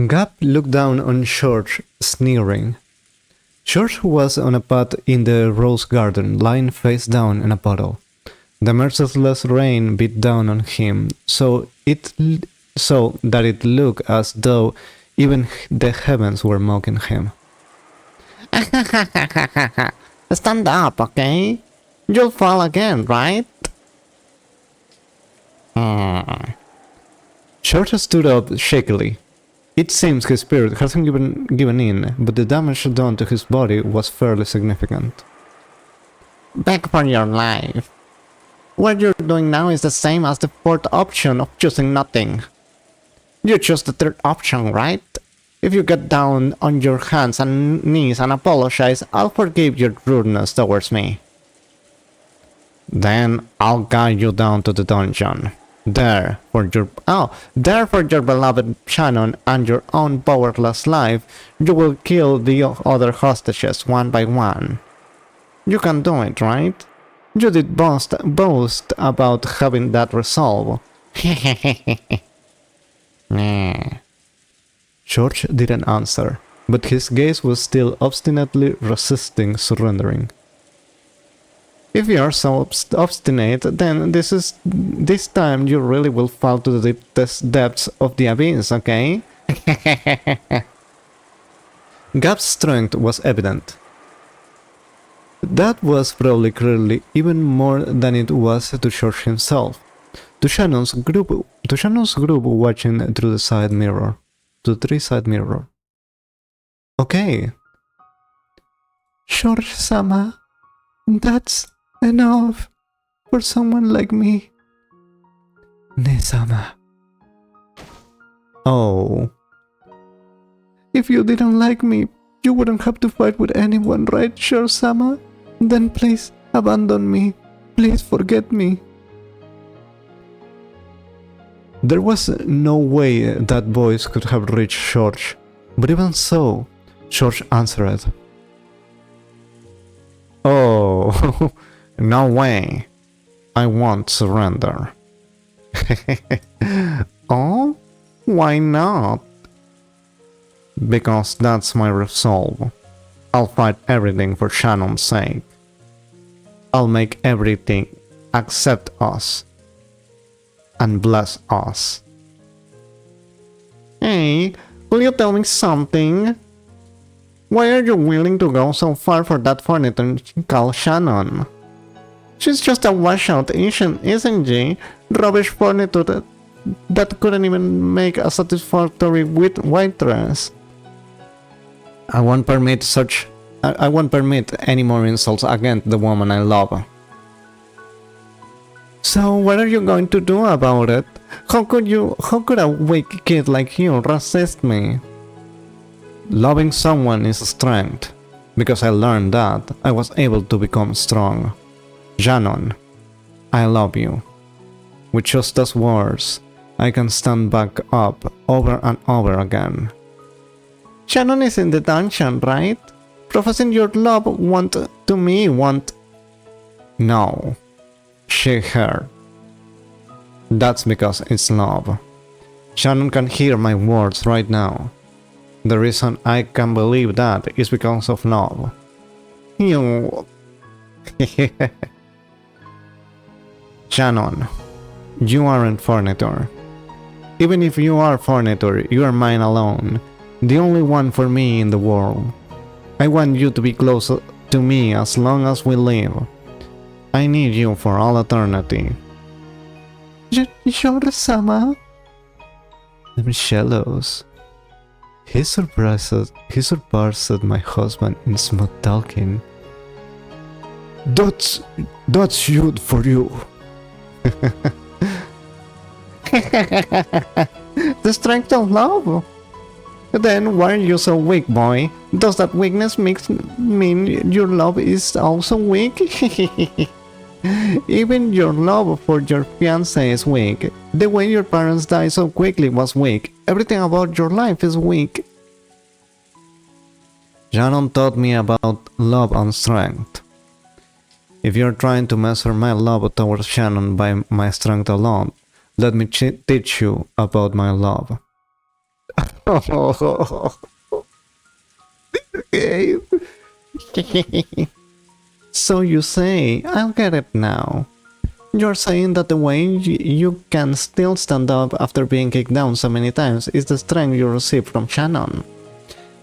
Gap looked down on George, sneering. George was on a path in the rose garden, lying face down in a puddle. The merciless rain beat down on him, so that it looked as though even the heavens were mocking him. Stand up, okay? You'll fall again, right? George stood up shakily. It seems his spirit hasn't given in, but the damage done to his body was fairly significant. Beg for your life. What you're doing now is the same as the fourth option of choosing nothing. You chose the third option, right? If you get down on your hands and knees and apologize, I'll forgive your rudeness towards me. Then I'll guide you down to the dungeon. There for your beloved Shannon and your own powerless life, you will kill the other hostages one by one. You can do it, right? You did boast about having that resolve. George didn't answer, but his gaze was still obstinately resisting surrendering. If you are so obstinate, then this time you really will fall to the deepest depths of the abyss, okay? Gap's strength was evident. That was probably clearly even more than it was to George himself. To Shannon's group watching through the side mirror. To the three-side mirror. Okay. George-sama, that's enough for someone like me. Ne-sama. Oh. If you didn't like me, you wouldn't have to fight with anyone, right, George-sama? Then please abandon me. Please forget me. There was no way that voice could have reached George, but even so, George answered. Oh, no way. I won't surrender. Oh? Why not? Because that's my resolve. I'll fight everything for Shannon's sake. I'll make everything accept us and bless us. Hey, will you tell me something? Why are you willing to go so far for that furniture called Shannon? She's just a washout, isn't she? Rubbish furniture that couldn't even make a satisfactory white dress. I won't permit any more insults against the woman I love. So what are you going to do about it? How could a weak kid like you resist me? Loving someone is a strength. Because I learned that, I was able to become strong. Shannon, I love you. With just those words, I can stand back up over and over again. Shannon is in the dungeon, right? Professing your love won't. No. She heard. That's because it's love. Shannon can hear my words right now. The reason I can believe that is because of love. You... Shannon, you aren't furniture. Even if you are furniture, you are mine alone. The only one for me in the world. I want you to be close to me as long as we live. I need you for all eternity. George-sama? I'm jealous. He surpassed my husband in smooth talking. That's good for you. The strength of love. Then why are you so weak, boy? Does that weakness mean your love is also weak? Even your love for your fiancé is weak. The way your parents died so quickly was weak. Everything about your life is weak. Shannon taught me about love and strength. If you're trying to measure my love towards Shannon by my strength alone, let me teach you about my love. Okay. So you say, I'll get it now. You're saying that the way you can still stand up after being kicked down so many times is the strength you received from Shannon.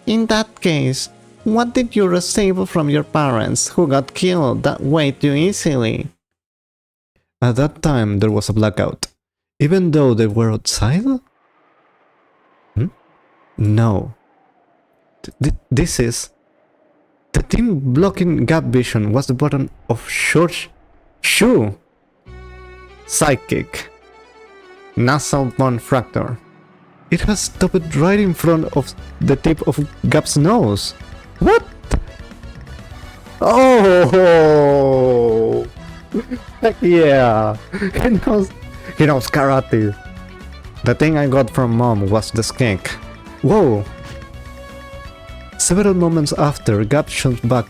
In that case, what did you receive from your parents who got killed that way too easily? At that time, there was a blackout. Even though they were outside? No. This is... The thing blocking gap vision was the button of Short's shoe. Psychic. Nasal bone fracture. It has stopped right in front of the tip of Gap's nose. What? Oh! Heck yeah! He knows karate. The thing I got from mom was the skink. Whoa! Several moments after, Gap shot back.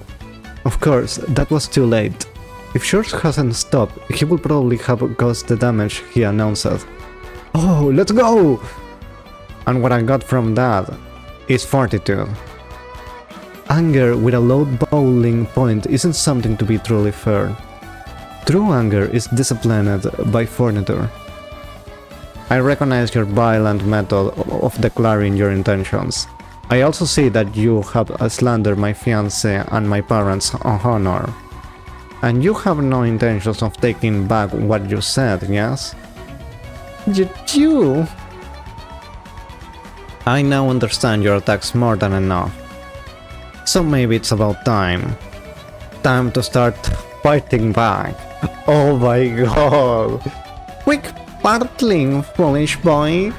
Of course, that was too late. If George hasn't stopped, he would probably have caused the damage he announced. Oh, let's go! And what I got from that is fortitude. Anger with a low bowling point isn't something to be truly fair. True anger is disciplined by fortitude. I recognize your violent method of declaring your intentions. I also see that you have slandered my fiancé and my parents' honor. And you have no intentions of taking back what you said, yes? You... I now understand your attacks more than enough. So maybe it's about time. Time to start fighting back. Oh my god. Quick partling, foolish boy.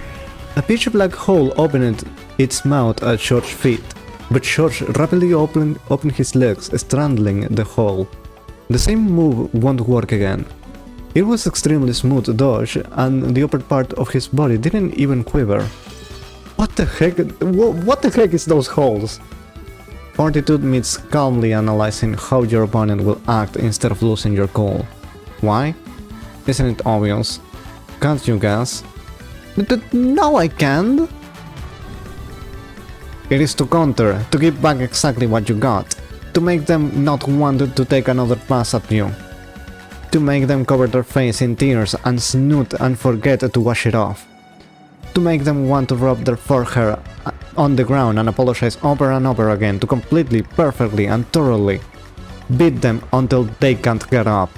A pitch black hole opened its mouth at George's feet, but George rapidly opened his legs, strangling the hole. The same move won't work again. It was extremely smooth dodge, and the upper part of his body didn't even quiver. What the heck? What the heck is those holes? Fortitude means calmly analyzing how your opponent will act instead of losing your cool. Why? Isn't it obvious? Can't you guess? No, I can't! It is to counter, to give back exactly what you got, to make them not want to take another pass at you, to make them cover their face in tears and snoot and forget to wash it off, to make them want to rub their forehead on the ground and apologize over and over again, to completely, perfectly and thoroughly beat them until they can't get up.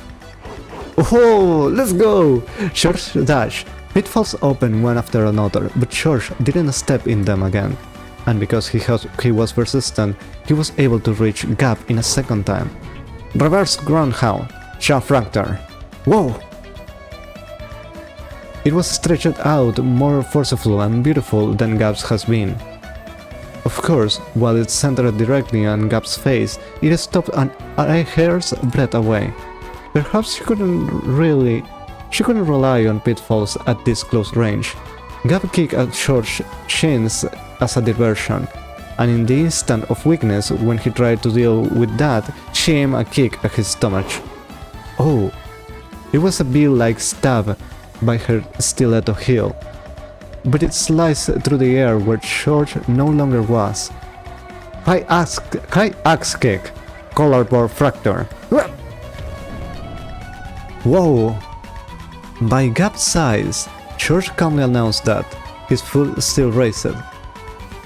Oh, let's go! George dash. Pitfalls open one after another, but George didn't step in them again. And because he was persistent, he was able to reach Gap in a second time. Reverse groundhound, jaw fracture. Whoa! It was stretched out more forceful and beautiful than Gap's has been. Of course, while it centered directly on Gap's face, it stopped a hair's breadth away. Perhaps she couldn't rely on pitfalls at this close range. Gap kicked at George's shins as a diversion, and in the instant of weakness when he tried to deal with that, she aimed a kick at his stomach. Oh, it was a bee-like stab by her stiletto heel, but it sliced through the air where George no longer was. High axe kick, collarbone fracture. Whoa! By Gap's size, George calmly announced that, his foot still raised.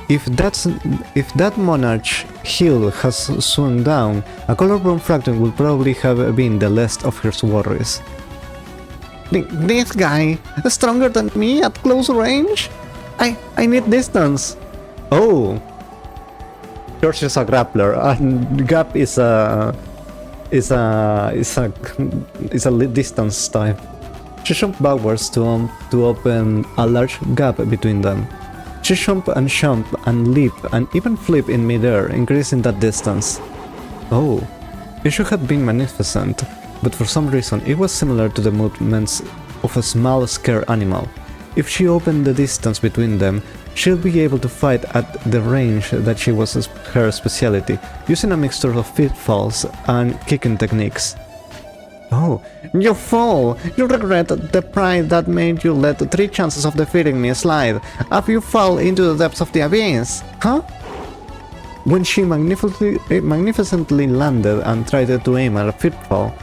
If that monarch's heel has swung down, a collarbone fracture would probably have been the least of her worries. This guy is stronger than me at close range? I need distance. Oh! George is a grappler, and Gap is a distance type. She jumped backwards to open a large gap between them. She jumped and leap and even flip in midair, increasing that distance. Oh, it should have been magnificent, but for some reason it was similar to the movements of a small scared animal. If she opened the distance between them, she'll be able to fight at the range that was her specialty, using a mixture of pitfalls and kicking techniques. Oh, you fool! You regret the pride that made you let 3 chances of defeating me slide after you fell into the depths of the abyss, huh? When she magnificently landed and tried to aim at a pitfall,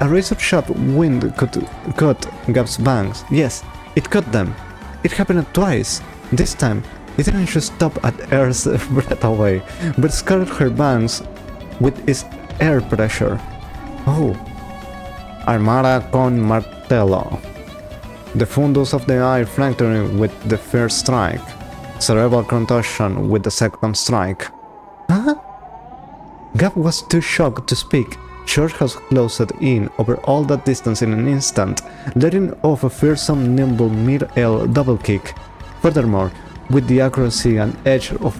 a razor-sharp wind cut Gab's bangs. Yes, it cut them. It happened twice. This time, it didn't just stop at air's breath away, but scarred her bangs with its air pressure. Oh. Armada con martello. The fundus of the eye fracturing with the first strike. Cerebral contusion with the second strike. Huh? Gab was too shocked to speak. George has closed in over all that distance in an instant, letting off a fearsome nimble mid-air double kick. Furthermore, with the accuracy and edge of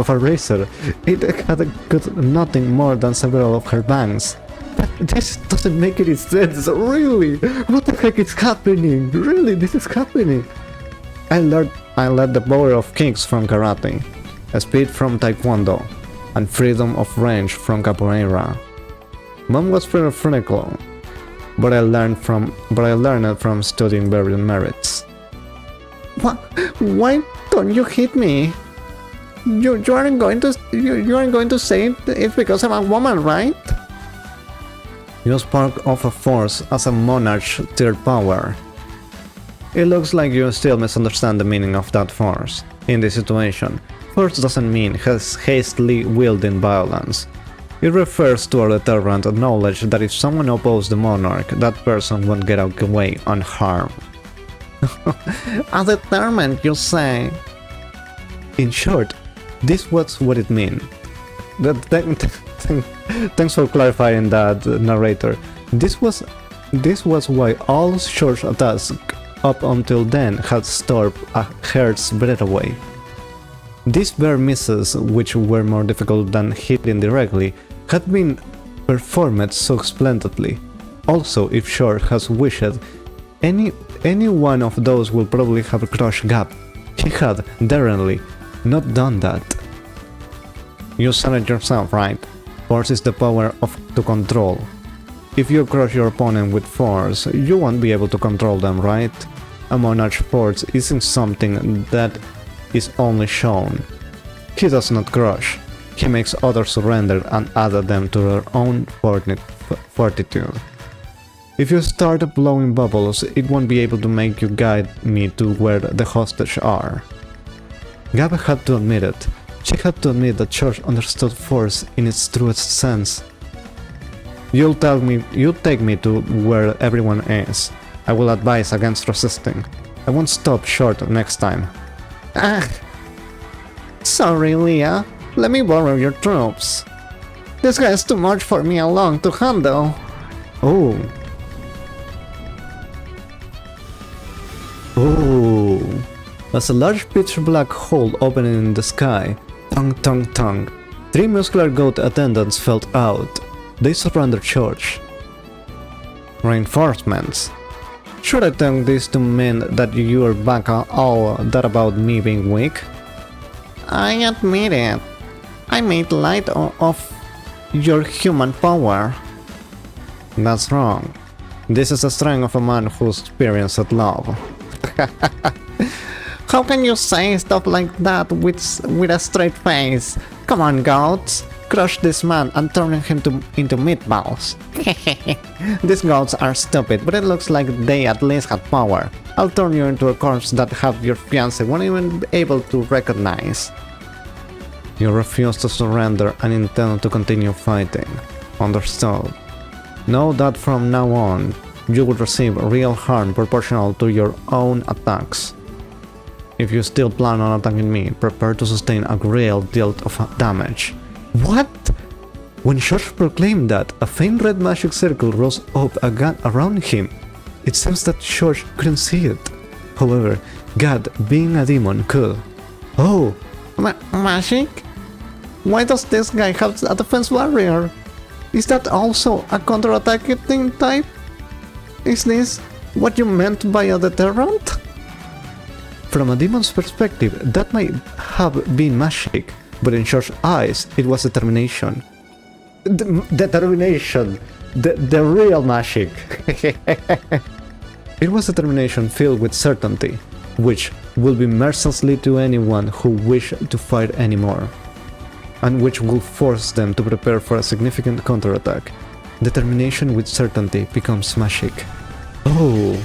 a razor, it had cut nothing more than several of her bangs. But this doesn't make any sense, really! What the heck is happening? Really, this is happening! I learned the power of kicks from karate, speed from taekwondo, and freedom of range from capoeira. Mom was pretty finical, but I learned it from studying various merits. What? Why don't you hit me? You aren't going to say it's because I'm a woman, right? You spoke of a force as a monarch's third power. It looks like you still misunderstand the meaning of that force. In this situation, force doesn't mean hastily wielding violence. It refers to a deterrent knowledge that if someone opposes the monarch, that person won't get away unharmed. A deterrent, you say? In short, this was what it means. Thanks for clarifying that, narrator. This was why all George's attacks up until then had stopped a hair's breadth away. These bare misses, which were more difficult than hitting directly, had been performed so splendidly. Also, if George has wished, any one of those would probably have crushed Gab. He had, daringly, not done that. You said it yourself, right? Force is the power to control. If you crush your opponent with force, you won't be able to control them, right? A monarch's force isn't something that is only shown. He does not crush. He makes others surrender and add them to their own fortitude. If you start blowing bubbles, it won't be able to make you guide me to where the hostage are. Gab had to admit it. She had to admit that George understood force in its truest sense. You'll take me to where everyone is. I will advise against resisting. I won't stop short next time. Ah! Sorry, Leah. Let me borrow your troops. This guy is too much for me alone to handle. Oh. Oh. As a large pitch black hole opened in the sky, tongue. 3 muscular goat attendants fell out. They surrounded George. Reinforcements. Should I take this to mean that you are back on all that about me being weak? I admit it. I made light of your human power. That's wrong. This is the strength of a man who's experienced love. How can you say stuff like that with a straight face? Come on, goats. Crush this man and turn him into meatballs. These goats are stupid, but it looks like they at least had power. I'll turn you into a corpse that half your fiancé won't even be able to recognize. You refuse to surrender and intend to continue fighting. Understood. Know that from now on, you will receive real harm proportional to your own attacks. If you still plan on attacking me, prepare to sustain a real deal of damage. What? When George proclaimed that, a faint red magic circle rose up around him. It seems that George couldn't see it. However, God, being a demon, could. Oh! Magic? Why does this guy have a defense barrier? Is that also a counter-attacking type? Is this what you meant by a deterrent? From a demon's perspective, that might have been magic, but in George's eyes, it was determination. Determination! The real magic. It was determination filled with certainty, which will be mercilessly to anyone who wish to fight anymore, and which will force them to prepare for a significant counterattack. Determination with certainty becomes magic. Oh!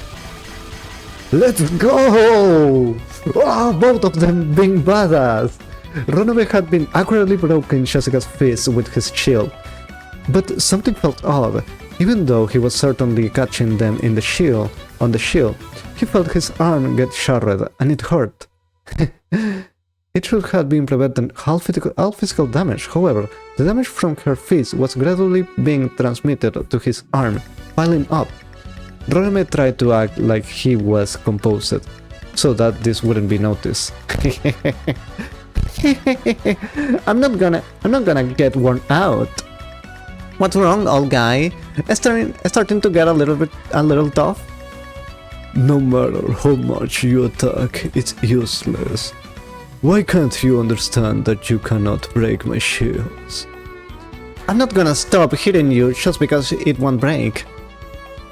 Let's go! Oh, both of them being badass! Runobe had been accurately broken Jessica's fist with his shield, but something felt odd. Even though he was certainly catching them in the shield, he felt his arm get shattered, and it hurt. It should have been prevented all physical damage. However, the damage from her fist was gradually being transmitted to his arm, piling up. Runobe tried to act like he was composed, so that this wouldn't be noticed. I'm not gonna get worn out. What's wrong, old guy? Starting to get a little tough? No matter how much you attack, it's useless. Why can't you understand that you cannot break my shields? I'm not gonna stop hitting you just because it won't break.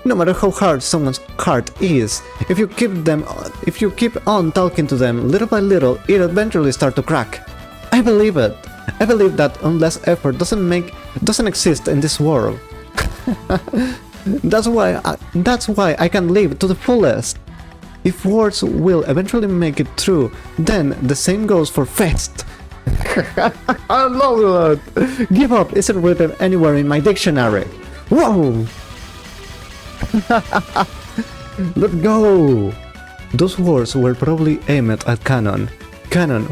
No matter how hard someone's heart is, if you keep on talking to them little by little, it'll eventually start to crack. I believe it. I believe that unless effort doesn't exist in this world. That's why I can live to the fullest. If words will eventually make it through, then the same goes for fist. I love that. Give up isn't written anywhere in my dictionary. Whoa! Let's go! Those words were probably aimed at Canon,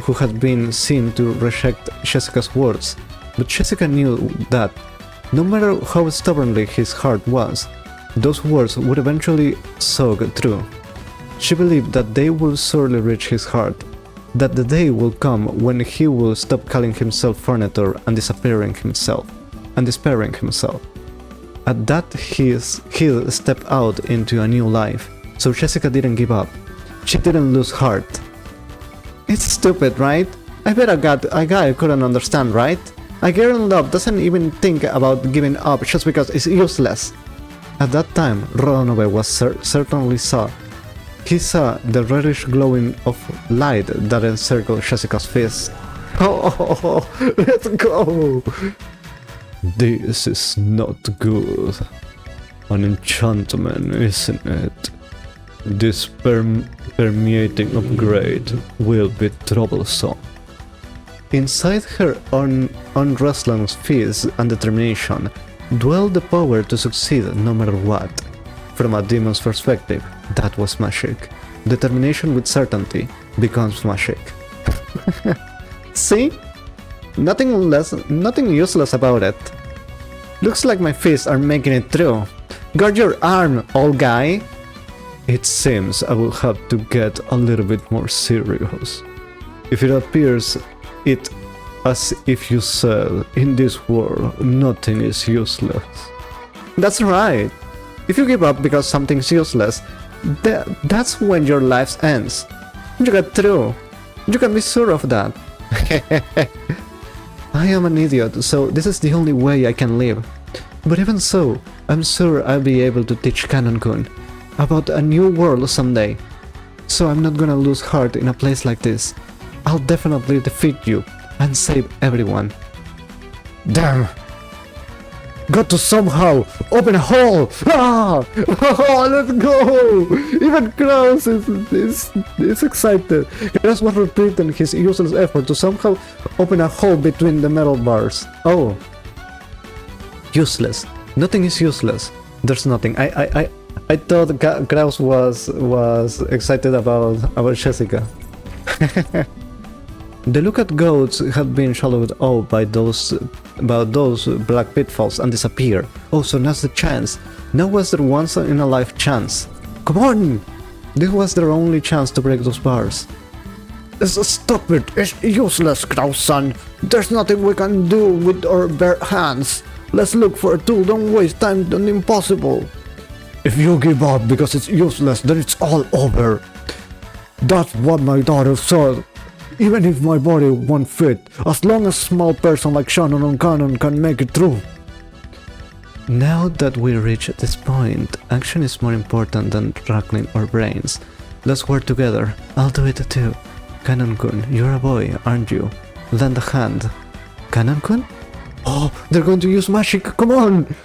who had been seen to reject Jessica's words, but Jessica knew that, no matter how stubbornly his heart was, those words would eventually soak through. She believed that they would surely reach his heart, that the day will come when he will stop calling himself furniture and despairing himself. At that, he'll step out into a new life, so Jessica didn't give up. She didn't lose heart. It's stupid, right? I bet a guy couldn't understand, right? A girl in love doesn't even think about giving up just because it's useless. At that time, Runobe was certainly saw. He saw the reddish glowing of light that encircled Jessica's fist. Oh, let's go! This is not good. An enchantment, isn't it? This permeating upgrade will be troublesome. Inside her unrestless fist and determination dwelled the power to succeed no matter what. From a demon's perspective, that was magic. Determination with certainty becomes magic. See? Nothing useless about it. Looks like my fists are making it through. Guard your arm, old guy! It seems I will have to get a little bit more serious. If it appears as if you said, in this world, nothing is useless. That's right. If you give up because something's useless, that's when your life ends. You get through. You can be sure of that. I am an idiot, so this is the only way I can live. But even so, I'm sure I'll be able to teach Canon-kun about a new world someday. So I'm not gonna lose heart in a place like this. I'll definitely defeat you and save everyone. Damn! Got to somehow open a hole! Ah! Oh, let's go! Even Kraus is excited. Kraus was repeating his useless effort to somehow open a hole between the metal bars. Oh. Useless. Nothing is useless. There's nothing. I thought Kraus was excited about Jessica. The look-at goats had been swallowed up by those black pitfalls and disappeared. Oh, so now's the chance. Now was their once-in-a-life chance. Come on! This was their only chance to break those bars. Stop it! It's useless, Kraus-san! There's nothing we can do with our bare hands! Let's look for a tool, don't waste time on the impossible! If you give up because it's useless, then it's all over! That's what my daughter said! Even if my body won't fit, as long as a small person like Shannon and Canon can make it through. Now that we reach this point, action is more important than rattling our brains. Let's work together. I'll do it too. Canon-kun, you're a boy, aren't you? Lend a hand. Canon-kun? Oh, they're going to use magic! Come on!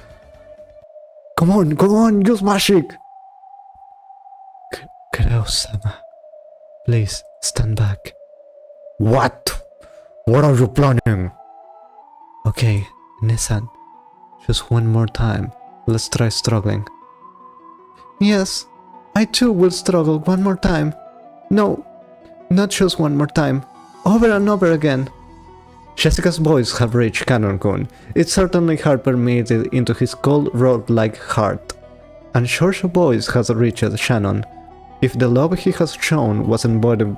Come on, use magic! Kurao-sama, please stand back. What? What are you planning? Okay, Nissan, just one more time. Let's try struggling. Yes, I too will struggle one more time. No, not just one more time. Over and over again. Jessica's voice have reached Canon-kun. It certainly had permeated into his cold rod-like heart. And George's voice has reached Shannon. If the love he has shown was embodied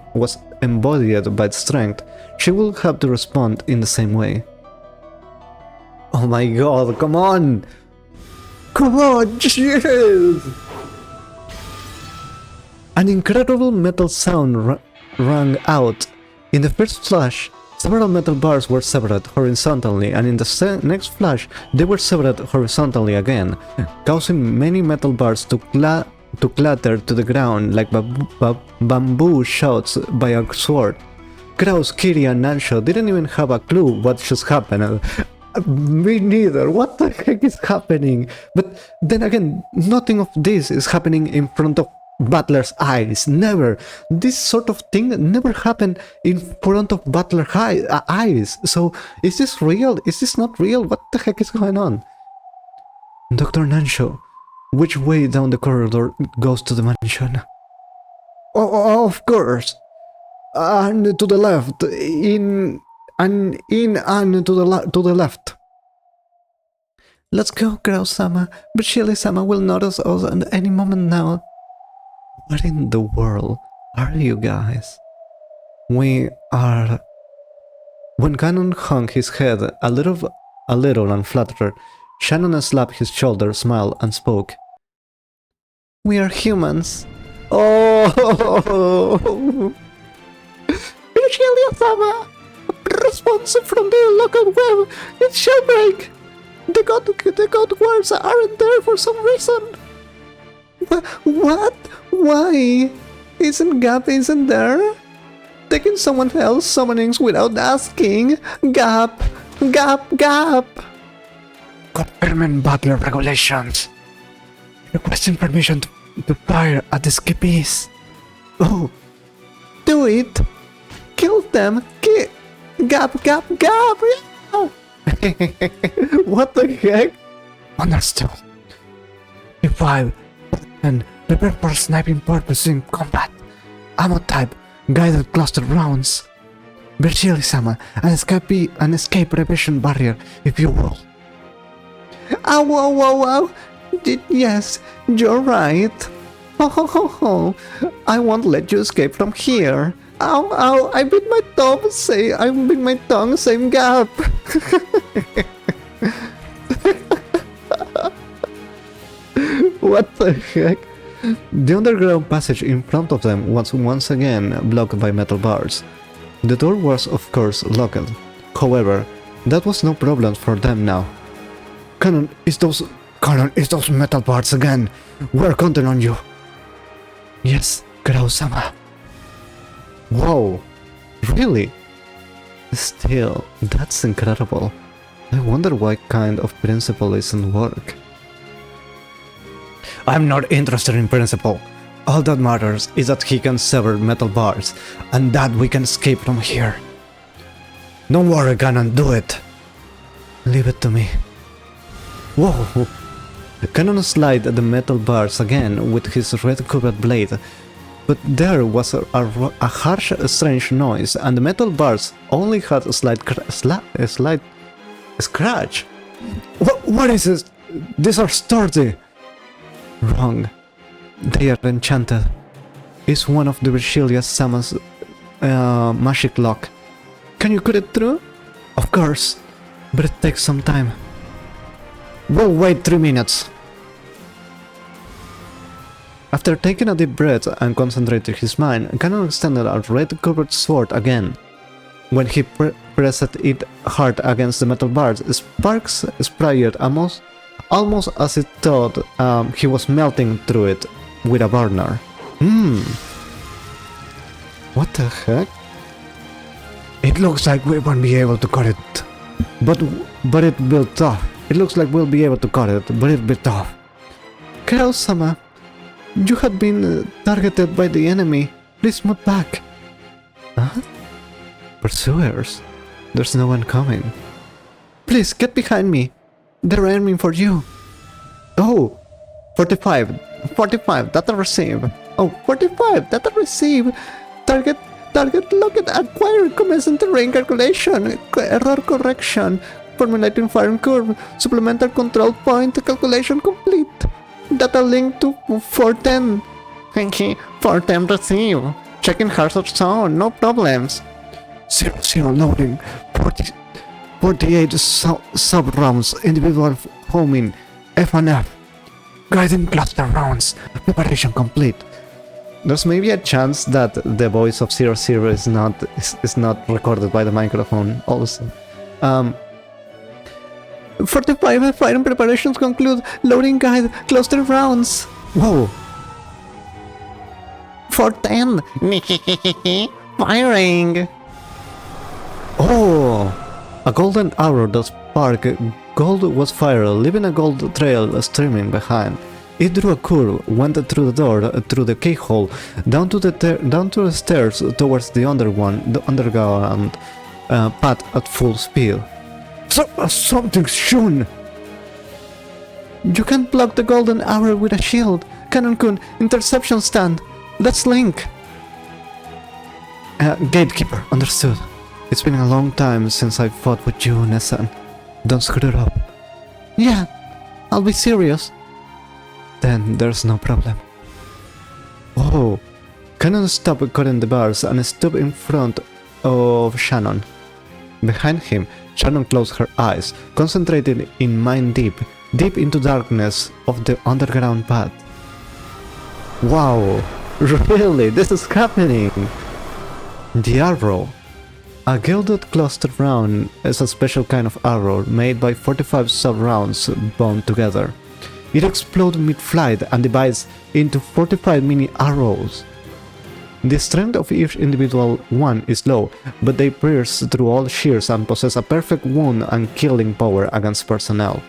by strength, she will have to respond in the same way. Oh my god, come on! Come on, jeez! An incredible metal sound rang out. In the first flash, several metal bars were severed horizontally, and in the next flash, they were severed horizontally again, causing many metal bars to clatter to the ground like bamboo shoots by a sword. Kraus, Kiri, and Nansho didn't even have a clue what just happened. Me neither. What the heck is happening? But then again, nothing of this is happening in front of Butler's eyes. Never. This sort of thing never happened in front of Butler's eyes. So, is this real? Is this not real? What the heck is going on? Dr. Nansho, which way down the corridor goes to the mansion? Oh, of course. And to the left. In and to the left. Let's go, Kurao-sama. But Shili-sama will notice us at any moment now. What in the world are you guys? We are... When Canon hung his head a little and fluttered, Shannon slapped his shoulder, smiled, and spoke. We are humans. Oh! Shili-sama! Response from the local web! It's jailbreak! The god words aren't there for some reason! What? Why? Isn't there? Taking someone else summonings without asking? Gap! Confirming Butler regulations. Requesting permission to fire at the escapees. Oh! Do it! Kill them! Gap! What the heck? Understood. Revive and prepare for sniping purpose in combat. Ammo type, guided cluster rounds. Virgili-sama, an escape revision barrier, if you will. Ow. Yes, you're right. Ho. I won't let you escape from here. Ow, I bit my tongue, same gap. What the heck? The underground passage in front of them was once again blocked by metal bars. The door was of course locked. However, that was no problem for them now. Canon, it's those metal bars again. We're counting on you. Yes, Kurao-sama. Whoa, really? Still, that's incredible. I wonder what kind of principle isn't work. I'm not interested in principle. All that matters is that he can sever metal bars, and that we can escape from here. Don't worry, Canon, do it. Leave it to me. Whoa! Canon slid the metal bars again with his red-covered blade, but there was a harsh, strange noise, and the metal bars only had a slight scratch. What is this? These are sturdy. Wrong. They are enchanted. It's one of the Virgilia-sama's magic lock. Can you cut it through? Of course, but it takes some time. We'll wait 3 minutes. After taking a deep breath and concentrating his mind, Canon extended a red-covered sword again. When he pressed it hard against the metal bars, sparks sprayed almost as it thought he was melting through it with a burner. What the heck? It looks like we won't be able to cut it. But it will be tough. It looks like we'll be able to cut it, but it'll be tough. Karel-sama, you had been targeted by the enemy. Please move back. Huh? Pursuers? There's no one coming. Please, get behind me. They're aiming for you. Oh, 45. 45, data receive. Oh, 45, data receive. Target, locket acquired. Commence terrain calculation. Error correction. Formulating firing curve. Supplemental control point calculation complete. Data link to 410. 410 receive. Checking hazard zone, no problems. 00 loading. 48 sub-rounds. Individual homing. F&F. Guiding cluster rounds. Preparation complete. There's maybe a chance that the voice of 00 is not recorded by the microphone also. 45 firing preparations conclude. Loading guide. Cluster rounds. Whoa. 410. Firing. Oh. A golden arrow does spark. Gold was fired, leaving a gold trail streaming behind. It drew a curve, went through the door, through the keyhole, down to the stairs towards the underground path at full speed. Something's shown! You can't block the golden arrow with a shield. Canon-kun, interception stand. Let's link. Gatekeeper, understood. It's been a long time since I fought with you, Nessan. Don't screw it up. Yeah, I'll be serious. Then there's no problem. Oh, Cannon stopped cutting the bars and stood in front of Shannon. Behind him, Shannon closed her eyes, concentrated in mind deep into darkness of the underground path. Wow, really, this is happening! The arrow. A gilded cluster round is a special kind of arrow made by 45 sub-rounds bound together. It explodes mid-flight and divides into 45 mini arrows. The strength of each individual one is low, but they pierce through all shears and possess a perfect wound and killing power against personnel.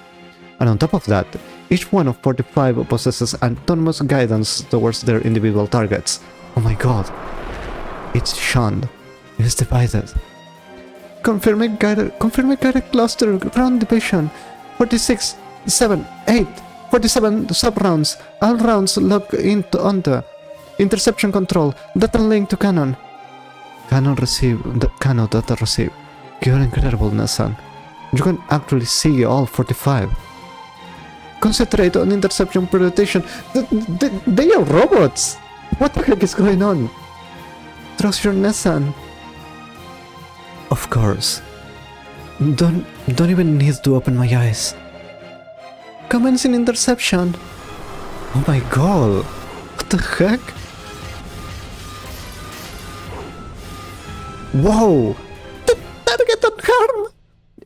And on top of that, each one of 45 possesses autonomous guidance towards their individual targets. Oh my god. It's shunned. It is divided. Confirming guided cluster round division. 46, 7, 8, 47 sub-rounds. All rounds lock into onto. Interception control. Data link to Cannon. Cannon receive. Cannon data receive. You're incredible, Nessan. You can actually see all 45. Concentrate on interception presentation. They are robots! What the heck is going on? Trust your Nessan. Of course. Don't even need to open my eyes. Commencing interception. Oh my god. What the heck? Whoa! The target unharmed!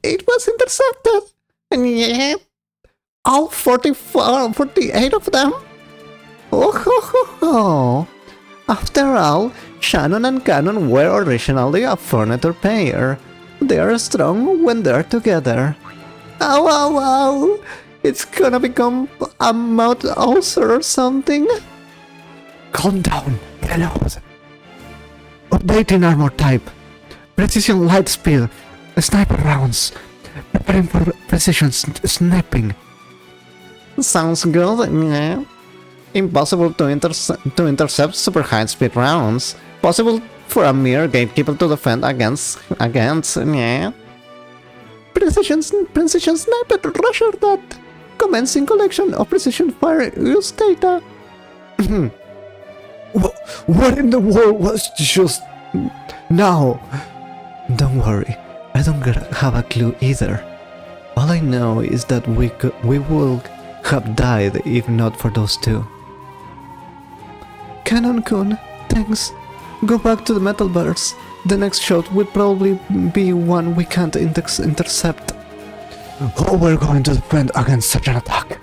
It was intercepted! And yet, all 48 of them? Oh ho ho ho! After all, Shannon and Cannon were originally a furniture pair. They are strong when they're together. Ow ow ow! It's gonna become a mouth ulcer or something? Calm down, reload. Updating armor type. Precision light speed. Sniper rounds. Preparing for precision sniping. Sounds good, yeah. Impossible to intercept super high-speed rounds. Possible for a mere gatekeeper to defend against, yeah. Precision sniper, rusher that. Commencing collection of precision fire use data. What in the world was just now? Don't worry, I don't have a clue either. All I know is that we will have died if not for those two. Cannon-kun, thanks. Go back to the metal bars. The next shot will probably be one we can't intercept. How we're going to defend against such an attack?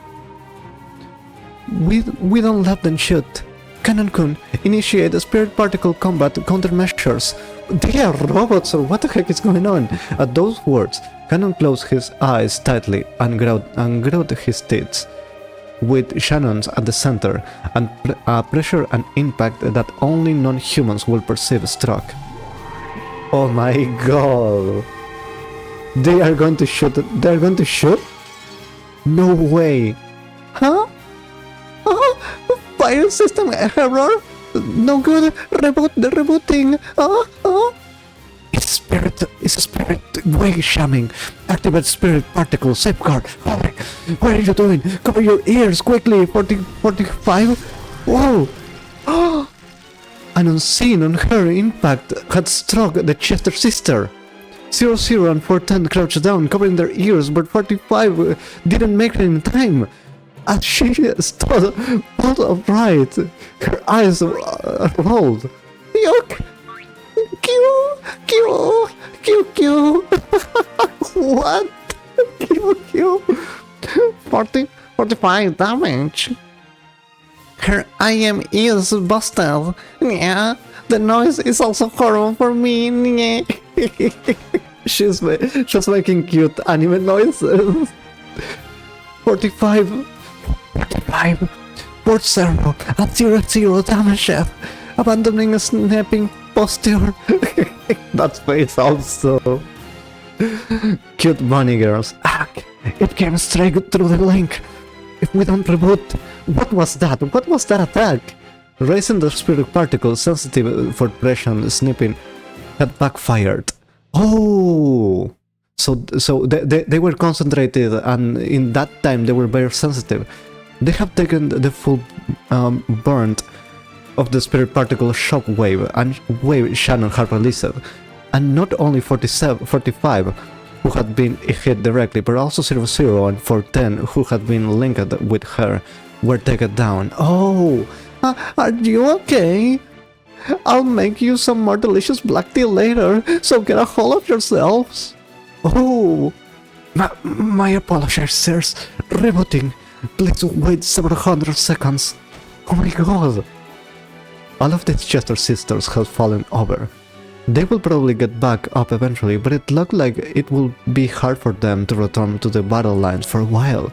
We don't let them shoot. Canon-kun, initiate the spirit particle combat countermeasures. They are robots, or what the heck is going on? At those words, Canon closed his eyes tightly and ground his teeth, with Shannon's at the center, and pressure and impact that only non-humans will perceive struck. Oh my god! They are going to shoot. They are going to shoot? No way! Huh? Oh, fire system error? No good. Reboot the rebooting. It's a spirit way shamming. Activate spirit particle safeguard. Hurry. What are you doing? Cover your ears quickly. 45. Whoa. An unseen unheard impact had struck the Chester sister. 00 and 410 crouched down, covering their ears, but 45 didn't make it in time. As she stood bolt upright, her eyes rolled. Yuck! Q. What? Q. 45 damage. Her IM is busted. Yeah, the noise is also horrible for me. She's making cute anime noises. 45. Port 0 at 0 damage, chef. Abandoning a snapping posture. That face also. Cute bunny girls. It came straight through the link. If we don't reboot, what was that? What was that attack? Raising the spirit particle sensitive for pressure snipping had backfired. Oh, so they were concentrated, and in that time they were very sensitive. They have taken the full burnt of the spirit particle shockwave and wave Shannon had released, and not only 45 who had been hit directly, but also 00 and 410 who had been linked with her were taken down. Oh, are you okay? I'll make you some more delicious black tea later, so get a hold of yourselves. Oh, my apologies, sirs. Rebooting. Please wait several hundred seconds. Oh my god. All of the Chester sisters have fallen over. They will probably get back up eventually, but it looked like it will be hard for them to return to the battle lines for a while.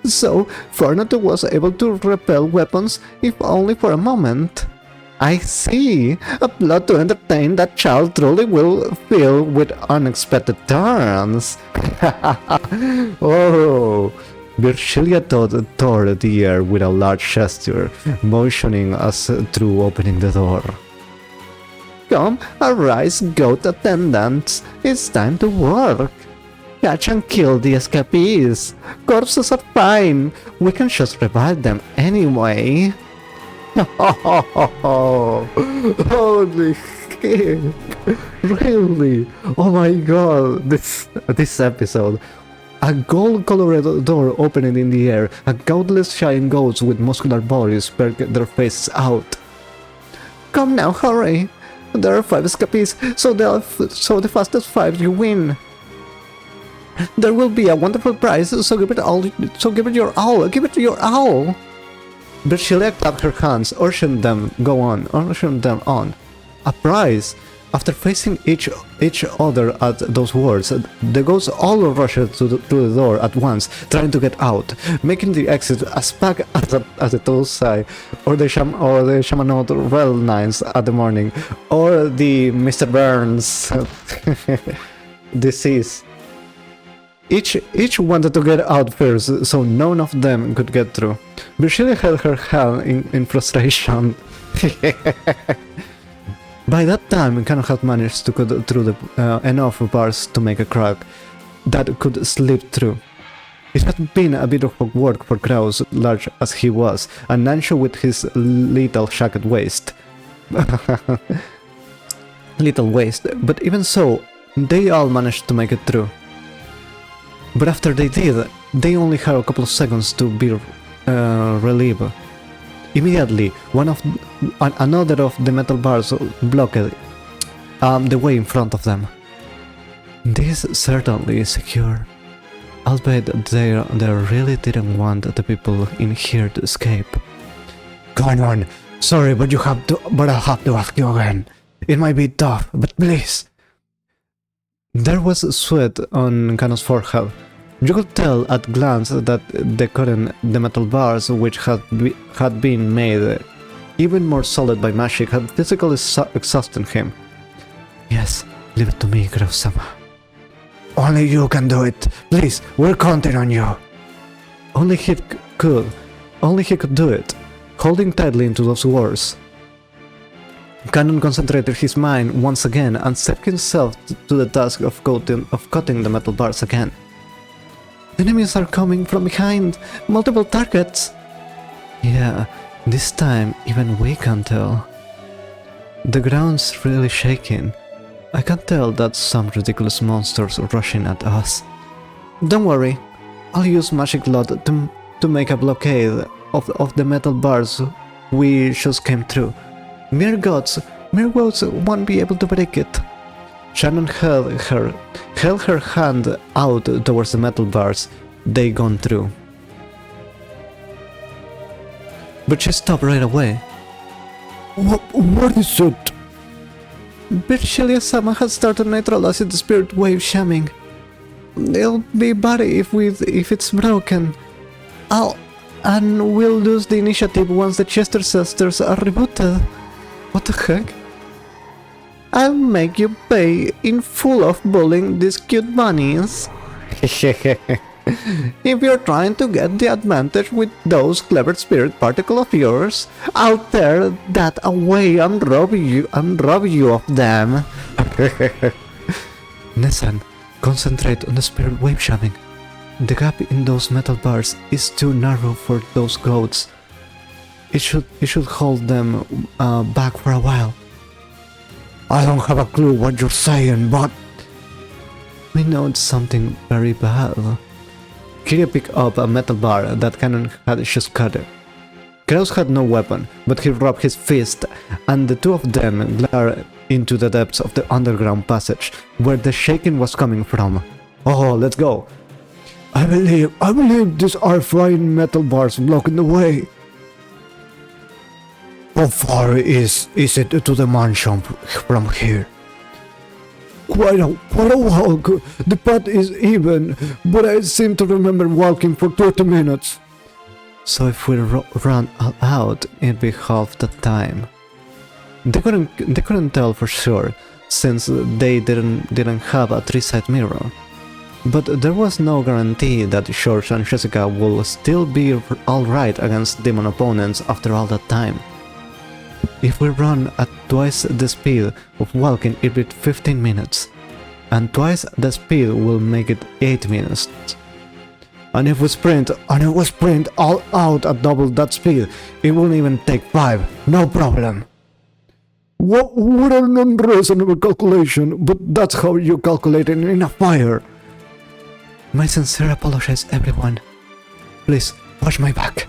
So, Fernando was able to repel weapons, if only for a moment. I see. A plot to entertain that child truly will fill with unexpected turns. Oh, Virgilia tore the air with a large gesture, motioning us through opening the door. Come, arise, goat attendants. It's time to work. Catch and kill the escapees. Corpses are fine. We can just revive them anyway. Holy shit. Really? Oh my god. This episode. A gold-colored door opening in the air. A countless giant goats with muscular bodies spread their faces out. Come now, hurry. There are 5 escapees, so the fastest 5 you win. There will be a wonderful prize, so give it all. So give it your all. Give it your all. Virgilia clapped her hands, urging them on. A prize. After facing each other at those words, the ghosts all rushed through the door at once, trying to get out, making the exit as packed as the Tosai, or the Shamanot Rel Nines at the morning, or the Mr. Burns disease. Each wanted to get out first, so none of them could get through. Virgilia held her hand in frustration. By that time, Canon had managed to cut through enough bars to make a crack that could slip through. It had been a bit of work for Kraus, large as he was, and Nansho with his little jagged waist. Little waist, but even so, they all managed to make it through. But after they did, they only had a couple of seconds to be relieved. Immediately, another of the metal bars blocked the way in front of them. This certainly is secure. I'll bet they really didn't want the people in here to escape. Come on. Sorry, but I'll have to ask you again. It might be tough, but please. There was sweat on Cannon's forehead. You could tell at glance that the metal bars, which had been made even more solid by magic, had physically exhausted him. Yes, leave it to me, Grosama. Only you can do it. Please, we're counting on you. Only he could do it, holding tightly into those words. Cannon concentrated his mind once again and set himself to the task of cutting the metal bars again. Enemies are coming from behind! Multiple targets! Yeah, this time even we can tell. The ground's really shaking. I can tell that some ridiculous monsters are rushing at us. Don't worry, I'll use magic load to make a blockade of the metal bars we just came through. Mere gods won't be able to break it. Shannon held her hand out towards the metal bars they'd gone through. But she stopped right away. What is it? Virgilia-sama has started neutralizing the spirit wave shamming. It'll be bad if it's broken. And we'll lose the initiative once the Chester sisters are rebooted. What the heck? I'll make you pay in full of bullying these cute bunnies. If you're trying to get the advantage with those clever spirit particles of yours, I'll tear that away and rob you of them. Nessan, concentrate on the spirit wave shamming. The gap in those metal bars is too narrow for those goats. It should hold them back for a while. I don't have a clue what you're saying, but... We know it's something very bad. Kiryu picked up a metal bar that Cannon had just cut. Kraus had no weapon, but he rubbed his fist, and the two of them glared into the depths of the underground passage, where the shaking was coming from. Oh, let's go! I believe these are flying metal bars blocking the way. How far is it to the mansion from here? Quite a walk. The path is even, but I seem to remember walking for 30 minutes. So if we run all out, it'd be half the time. They couldn't tell for sure, since they didn't have a 3-side mirror. But there was no guarantee that George and Jessica will still be alright against demon opponents after all that time. If we run at twice the speed of walking, it'll be 15 minutes. And twice the speed will make it 8 minutes. And if we sprint all out at double that speed, it won't even take 5, no problem. What an unreasonable calculation, but that's how you calculate it in a fire. My sincere apologies, everyone. Please, watch my back.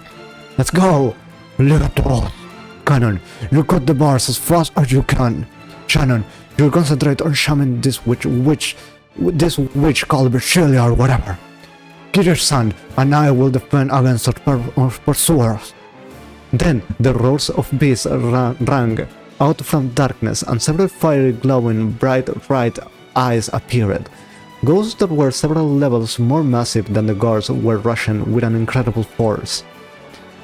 Let's go! Leave it to us. Cannon, you cut the bars as fast as you can. Shannon, you concentrate on shamming this witch called Virgilia or whatever. Kiryu-san and I will defend against our pursuers. Then the roars of beasts rang out from darkness, and several fiery, glowing, bright eyes appeared. Ghosts that were several levels more massive than the guards were rushing with an incredible force.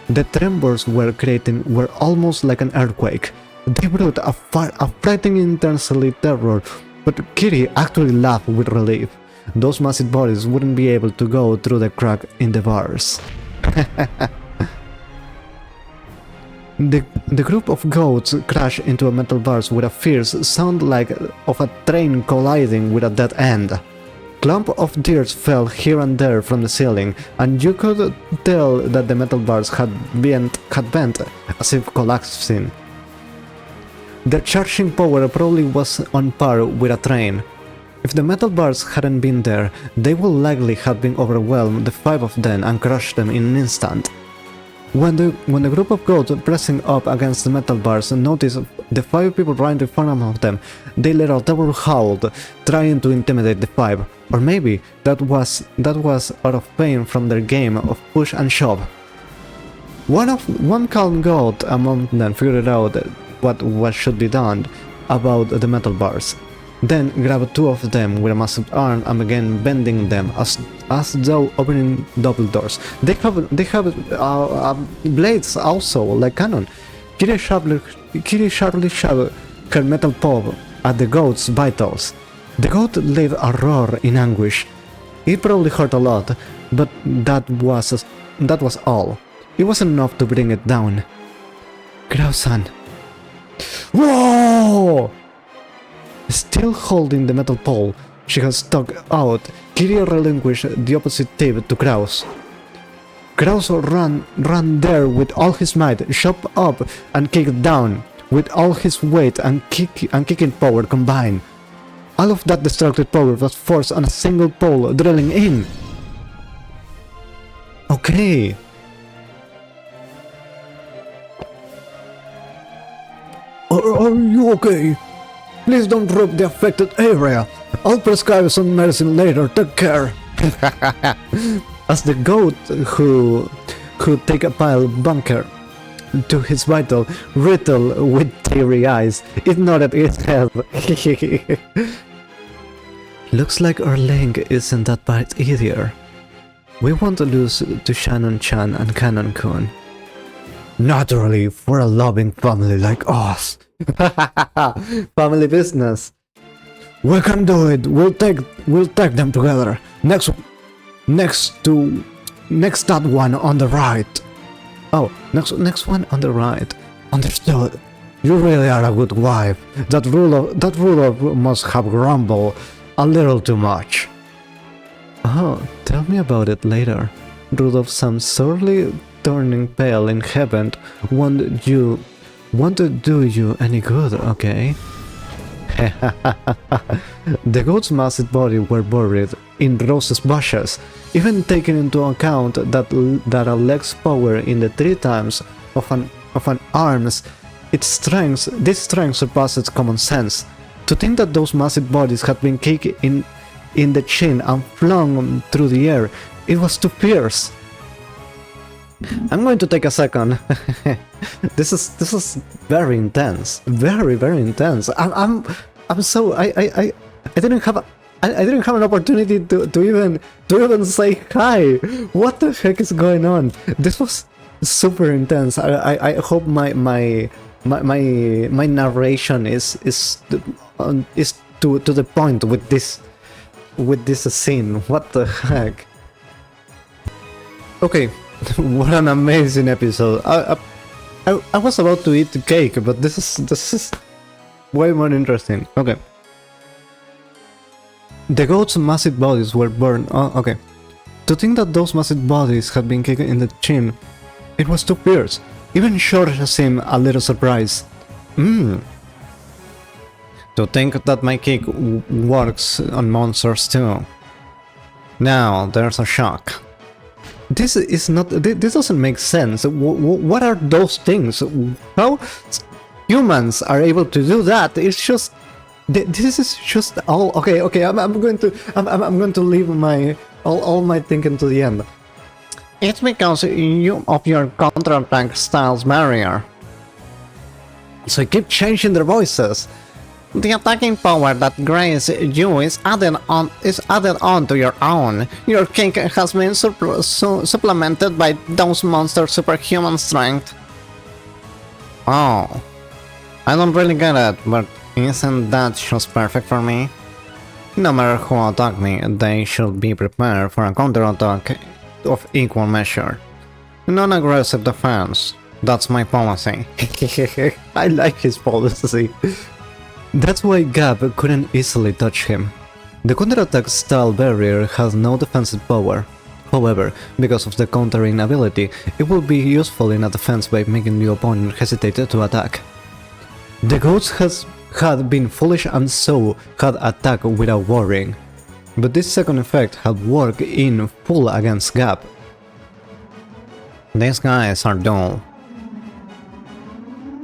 The tremors were almost like an earthquake. They brought a frightening intensely terror, but Kiryu actually laughed with relief. Those massive bodies wouldn't be able to go through the crack in the bars. The group of goats crashed into a metal bars with a fierce sound like of a train colliding with a dead end. Clump of dirt fell here and there from the ceiling, and you could tell that the metal bars had bent as if collapsing. Their charging power probably was on par with a train. If the metal bars hadn't been there, they would likely have been overwhelmed, the 5 of them, and crushed them in an instant. When the group of goats pressing up against the metal bars noticed the 5 people right in front of them, they let out a double howl, trying to intimidate the 5. Or maybe that was out of pain from their game of push and shove. One calm goat among them figured out what should be done about the metal bars. Then grabbed 2 of them with a massive arm and began bending them as though opening double doors. They have blades also, like cannon. Kitty sharply shoved her metal paw at the goat's vitals. The goat let a roar in anguish. It probably hurt a lot, but that was all. It wasn't enough to bring it down. Grausan. Whoa! Still holding the metal pole she had stuck out, Kitty relinquished the opposite tip to Kraus. Kraus ran there with all his might, shoved up and kicked down, with all his weight and kicking power combined. All of that destructive power was forced on a single pole, drilling in. Okay. Are you okay? Please don't rub the affected area. I'll prescribe some medicine later. Take care. As the goat who take a pile bunker to his vital, Riddle with teary eyes, it nodded its head. Looks like our link isn't that bad either. We want to lose to Shannon-chan and Cannon-kun. Naturally, for a loving family like us. Family business. We can do it. We'll take them together. Next that one on the right. Oh, next one on the right. Understood. You really are a good wife. That ruler must have grumbled a little too much. Oh, tell me about it later. Rudolph seemed sorely turning pale in heaven. Won't do you any good, okay? The goat's massive body were buried in roses bushes, even taking into account that a leg's power in the 3 times of an arm's, this strength surpasses common sense. To think that those massive bodies had been kicked in the chin and flung through the air, it was too fierce. I'm going to take a second. This is very intense, very intense. I didn't have an opportunity to even say hi. What the heck is going on? This was super intense. I hope my narration is to the point with this scene. What the heck? Okay. What an amazing episode. I was about to eat the cake, but this is way more interesting. Okay. The goats' massive bodies were burned. Oh, okay. To think that those massive bodies had been kicked in the chin, it was too fierce. Even George seemed a little surprised. To think that my kick works on monsters too. Now there's a shock. This doesn't make sense. What are those things? How humans are able to do that? It's just this is just all okay. I'm going to leave my all my thinking to the end. It's because of your counterattack styles barrier. So keep changing their voices. The attacking power that grants you is added on to your own. Your kick has been supplemented by those monsters' superhuman strength. Oh, I don't really get it, but isn't that just perfect for me? No matter who attack me, they should be prepared for a counterattack of equal measure. Non-aggressive defense. That's my policy. I like his policy. That's why Gab couldn't easily touch him. The counterattack style barrier has no defensive power. However, because of the countering ability, it will be useful in a defense by making the opponent hesitate to attack. The goats had been foolish and so had attacked without worrying. But this second effect had worked in full against Gab. These guys are dull.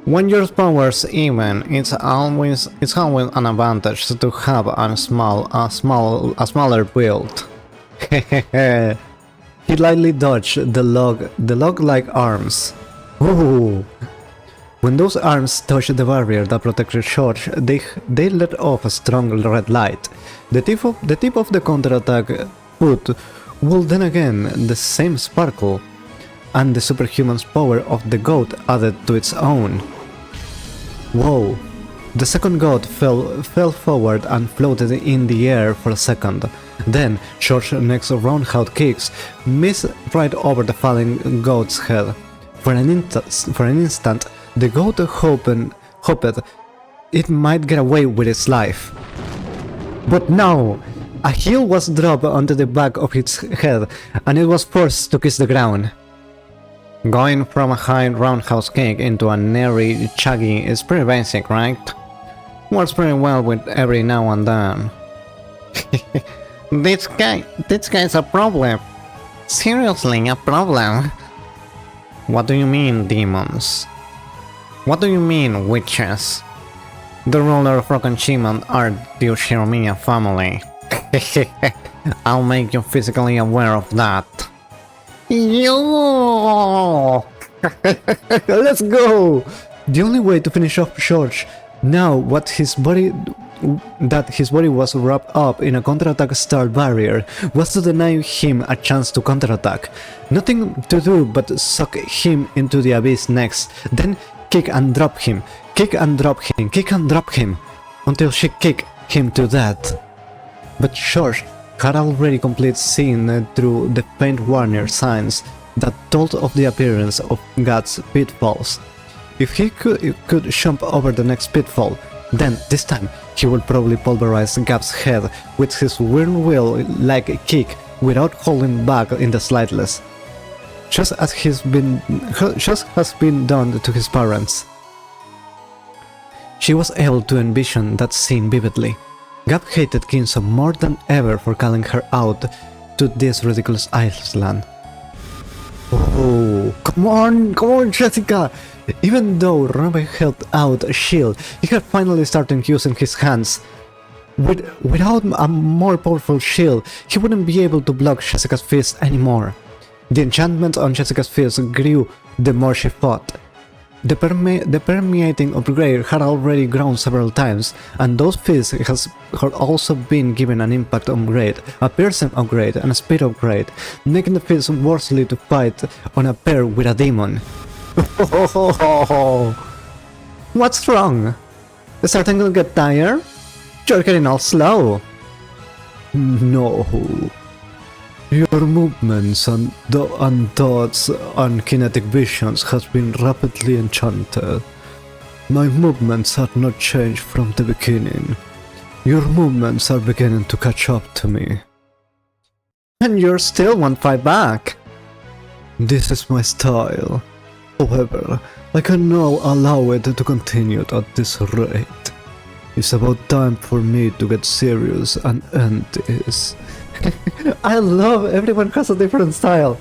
When your power's even, it's always an advantage to have a smaller build. He lightly dodged the log-like arms. Ooh. When those arms touched the barrier that protected George, they let off a strong red light. The tip of the counterattack put will then again the same sparkle, and the superhuman's power of the goat added to its own. Whoa! The second goat fell forward and floated in the air for a second. Then, George's next roundhouse kicks missed right over the falling goat's head. For an instant, the goat hoped it might get away with its life. But no! A heel was dropped onto the back of its head, and it was forced to kiss the ground. Going from a high roundhouse kick into a nary chuggy is pretty basic, right? Works pretty well with every now and then. This guy's a problem. Seriously, a problem. What do you mean, demons? What do you mean, witches? The ruler of Rock and Shimon are the Ushiromia family. I'll make you physically aware of that. Yo! Let's go! The only way to finish off George, now that his body was wrapped up in a counterattack star barrier, was to deny him a chance to counterattack. Nothing to do but suck him into the abyss next, then kick and drop him, kick and drop him, kick and drop him, until she kicked him to death. But George had already completed seeing through the faint warning signs that told of the appearance of God's pitfalls. If he could jump over the next pitfall, then this time he would probably pulverize Gab's head with his whirlwind-like kick without holding back in the slightest, just as has been done to his parents. She was able to envision that scene vividly. Gab hated Kinso more than ever for calling her out to this ridiculous island. Oh, come on, Jessica! Even though Robe held out a shield, he had finally started using his hands. Without a more powerful shield, he wouldn't be able to block Jessica's fist anymore. The enchantment on Jessica's fist grew the more she fought. The permeating upgrade had already grown several times, and those fists had also been given an impact upgrade, a piercing upgrade, and a speed upgrade, making the fists worthily to fight on a pair with a demon. What's wrong? Starting to get tired? You're getting all slow. No. Your movements and thoughts and kinetic visions has been rapidly enchanted. My movements have not changed from the beginning. Your movements are beginning to catch up to me. And you still won't fight back. This is my style. However, I can now allow it to continue at this rate. It's about time for me to get serious and end this. I love everyone has a different style.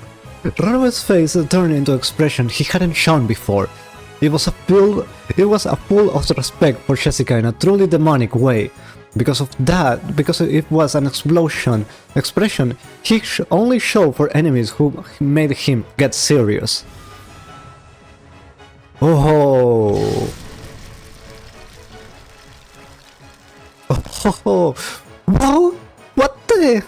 Rono's face turned into expression he hadn't shown before. It was full of respect for Jessica in a truly demonic way. Because it was an expression he only showed for enemies who made him get serious. Oh. Oh. Whoa. What the?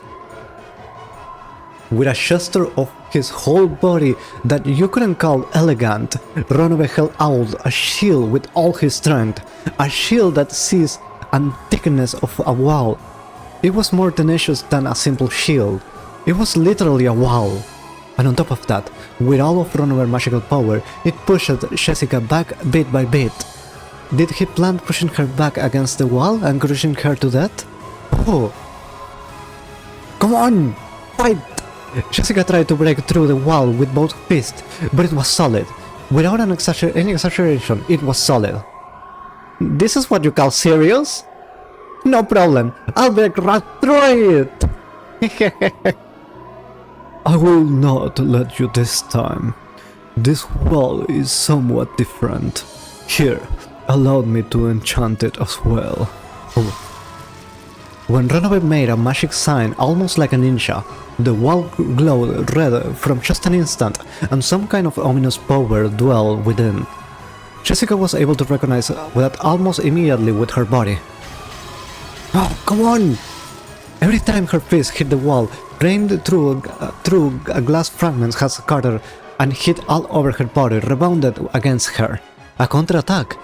With a gesture of his whole body that you couldn't call elegant, Ronove held out a shield with all his strength, a shield that seized the thickness of a wall. It was more tenacious than a simple shield. It was literally a wall. And on top of that, with all of Ronove's magical power, it pushed Jessica back bit by bit. Did he plan pushing her back against the wall and crushing her to death? Oh! Come on! Fight! Jessica tried to break through the wall with both fists, but it was solid. Without any exaggeration, it was solid. This is what you call serious? No problem, I'll break right through it! I will not let you this time. This wall is somewhat different. Here, allow me to enchant it as well. Oh. When Renobe made a magic sign almost like a ninja, the wall glowed red from just an instant, and some kind of ominous power dwelled within. Jessica was able to recognize that almost immediately with her body. Oh, come on! Every time her fist hit the wall, rained through a glass fragments has caught her and hit all over her body, rebounded against her. A counterattack.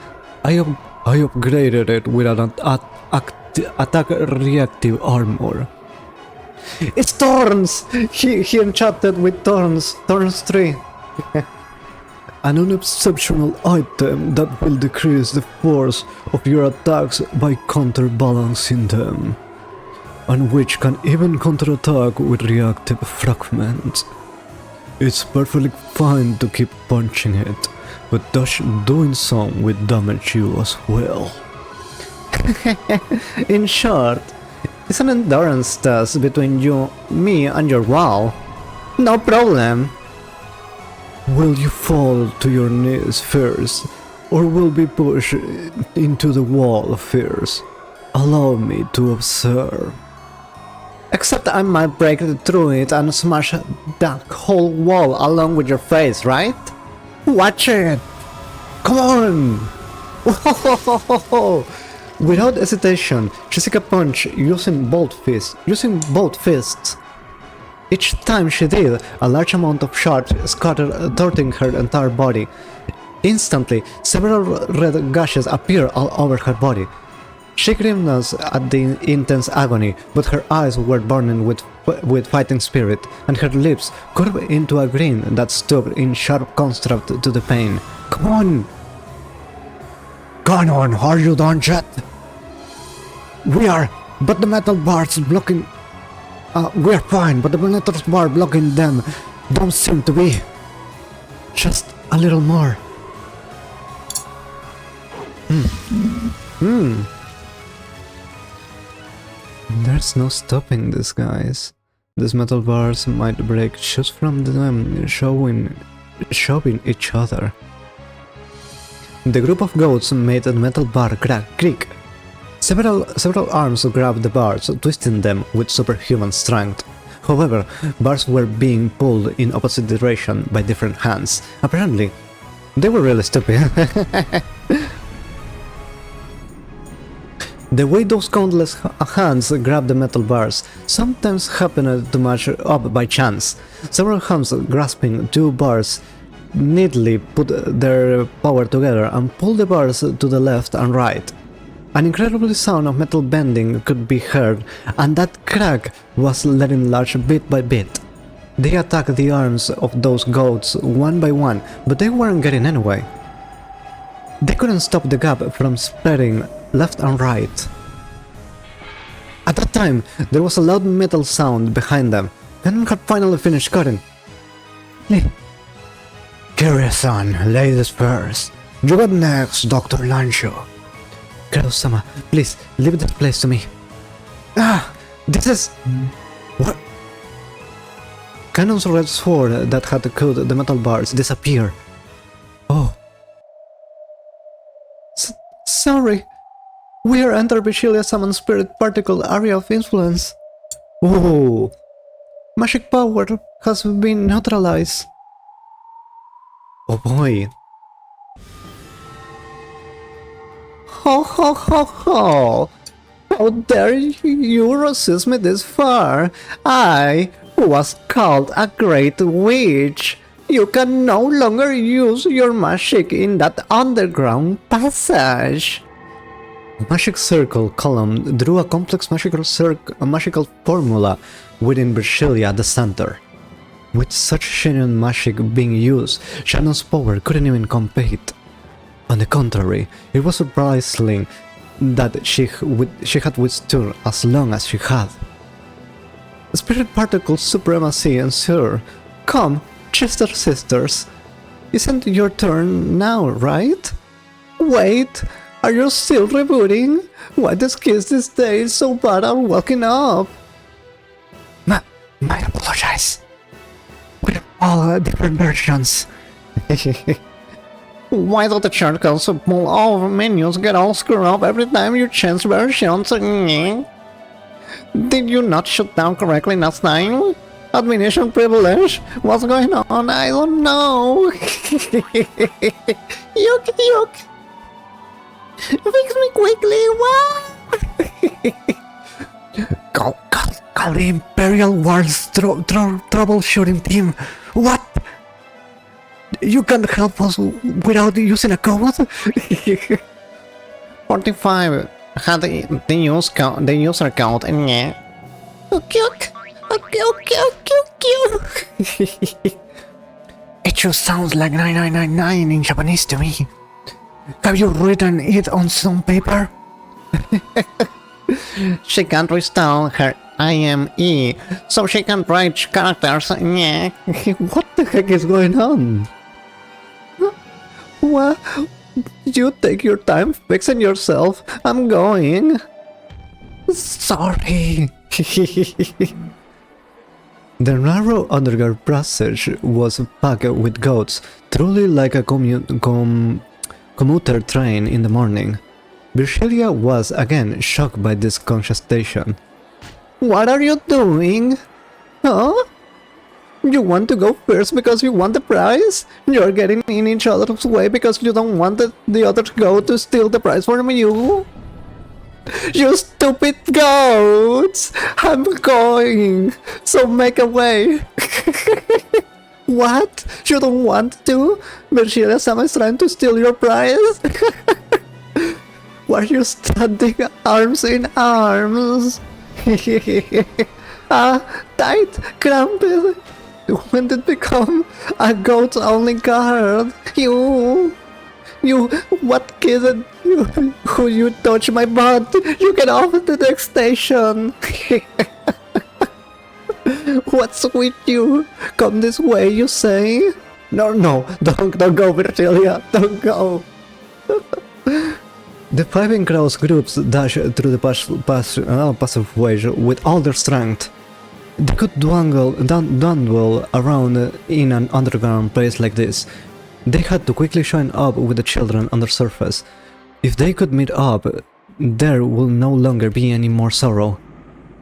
I upgraded it with an attack reactive armor. It's Thorns! He enchanted with Thorns. Thorns 3. An unexceptional item that will decrease the force of your attacks by counterbalancing them, and which can even counterattack with reactive fragments. It's perfectly fine to keep punching it, but doing so will damage you as well. In short, it's an endurance test between me and your wall. No problem. Will you fall to your knees first, or will be pushed into the wall first? Allow me to observe. Except I might break through it and smash that whole wall along with your face, right? Watch it! Come on! Without hesitation, Jessica punched using both fists. Each time she did, a large amount of shards scattered, thwarting her entire body. Instantly, several red gashes appeared all over her body. She grimaced at the intense agony, but her eyes were burning with fighting spirit, and her lips curved into a grin that stood in sharp contrast to the pain. Come on! Come on, are you done yet? We are, but the metal bars blocking... we're fine, but the metal bar blocking them don't seem to be. Just a little more. There's no stopping this, guys. These metal bars might break just from them shoving each other. The group of goats made the metal bar creak. Several arms grabbed the bars, twisting them with superhuman strength. However, bars were being pulled in opposite direction by different hands. Apparently, they were really stupid. The way those countless hands grabbed the metal bars sometimes happened to match up by chance. Several hands grasping two bars neatly put their power together and pulled the bars to the left and right. An incredible sound of metal bending could be heard, and that crack was letting large bit by bit. They attacked the arms of those goats one by one, but they weren't getting anyway. They couldn't stop the gap from spreading left and right. At that time, there was a loud metal sound behind them. Venom had finally finished cutting. Kiryu-san, ladies first. You got next, Dr. Lancho. Kiryu-sama, please, leave this place to me. This is... What? Cannon's red sword that had cut the metal bars disappeared. Oh. Sorry. We are under Vigilia Summon Spirit Particle area of influence. Whoa. Magic power has been neutralized. Oh boy. Ho ho ho ho! How dare you resist me this far? I was called a great witch. You can no longer use your magic in that underground passage. Magic Circle column drew a complex magical formula within Vigilia at the center. With such genuine magic being used, Shannon's power couldn't even compete. On the contrary, it was surprising that she had withstood as long as she had. Spirit particle supremacy ensured. Come, Chester sisters. Isn't your turn now, right? Wait, are you still rebooting? Why does Kiss this day so bad at walking up? Might apologize. We're all different versions. Why do the shortcuts pull over menus get all screwed up every time you change versions? Did you not shut down correctly last time? Admission privilege? What's going on? I don't know. Yuck, yuck. Fix me quickly. Wow. Call the Imperial Wars troubleshooting team. What? You can't help us without using a code? 45 had the user code. It just sounds like 9999 in Japanese to me. Have you written it on some paper? She can't restore her IME, so she can write characters. What the heck is going on? What? You take your time fixing yourself. I'm going. Sorry. The narrow underground passage was packed with goats, truly like a commuter train in the morning. Virgilia was again shocked by this congestion. What are you doing? Huh? You want to go first because you want the prize? You're getting in each other's way because you don't want the other goat to steal the prize from you? You stupid goats! I'm going! So make a way! What? You don't want to? Virgilia-sama is trying to steal your prize? Why are you standing arms in arms? Tight, cramped. When did it become a goat-only guard? You, what kid? Who you touch my butt? You get off at the next station. What's with you? Come this way, you say? No, don't go, Virgilia, don't go. The piping crowd's groups dash through the passageway with all their strength. They could dwindle around in an underground place like this. They had to quickly join up with the children on the surface. If they could meet up, there will no longer be any more sorrow.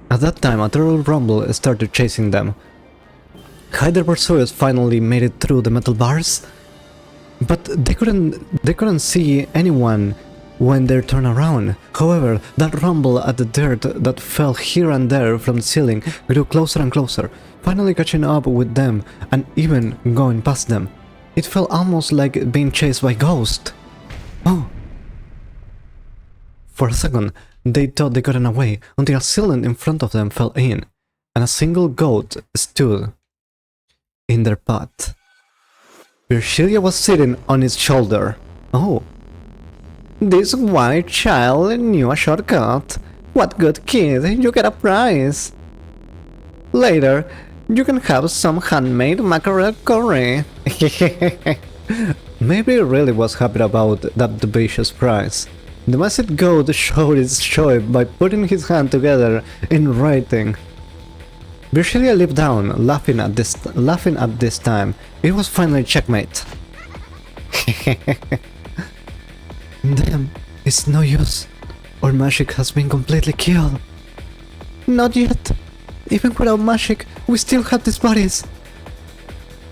At that time, a terrible rumble started chasing them. Had their pursuers finally made it through the metal bars? But they couldn't see anyone when they turned around. However, that rumble at the dirt that fell here and there from the ceiling grew closer and closer, finally catching up with them and even going past them. It felt almost like being chased by ghosts. Oh. For a second, they thought they gotten away until a ceiling in front of them fell in, and a single goat stood in their path. Virgilia was sitting on its shoulder. Oh. This white child knew a shortcut. What good kid, you get a prize. Later, you can have some handmade mackerel curry. Maybe he really was happy about that delicious prize. The massive goat showed its joy by putting his hand together in writing. Virgilia leaped down, laughing at this time. It was finally checkmate. Damn, it's no use. Our magic has been completely killed. Not yet. Even without magic, we still have these bodies.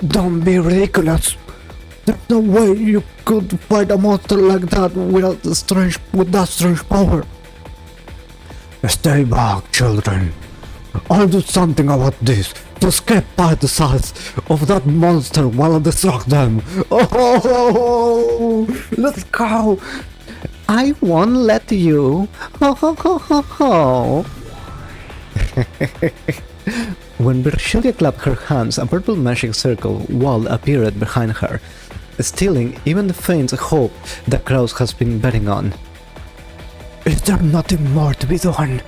Don't be ridiculous. There's no way you could fight a monster like that with that strange power. Stay back, children. I'll do something about this to escape by the size of that monster while I distract them. Oh, let's go. I won't let you. Ho ho ho ho ho. When Virgilia clapped her hands, a purple magic circle wall appeared behind her, stealing even the faint hope the crowd has been betting on. Is there nothing more to be done?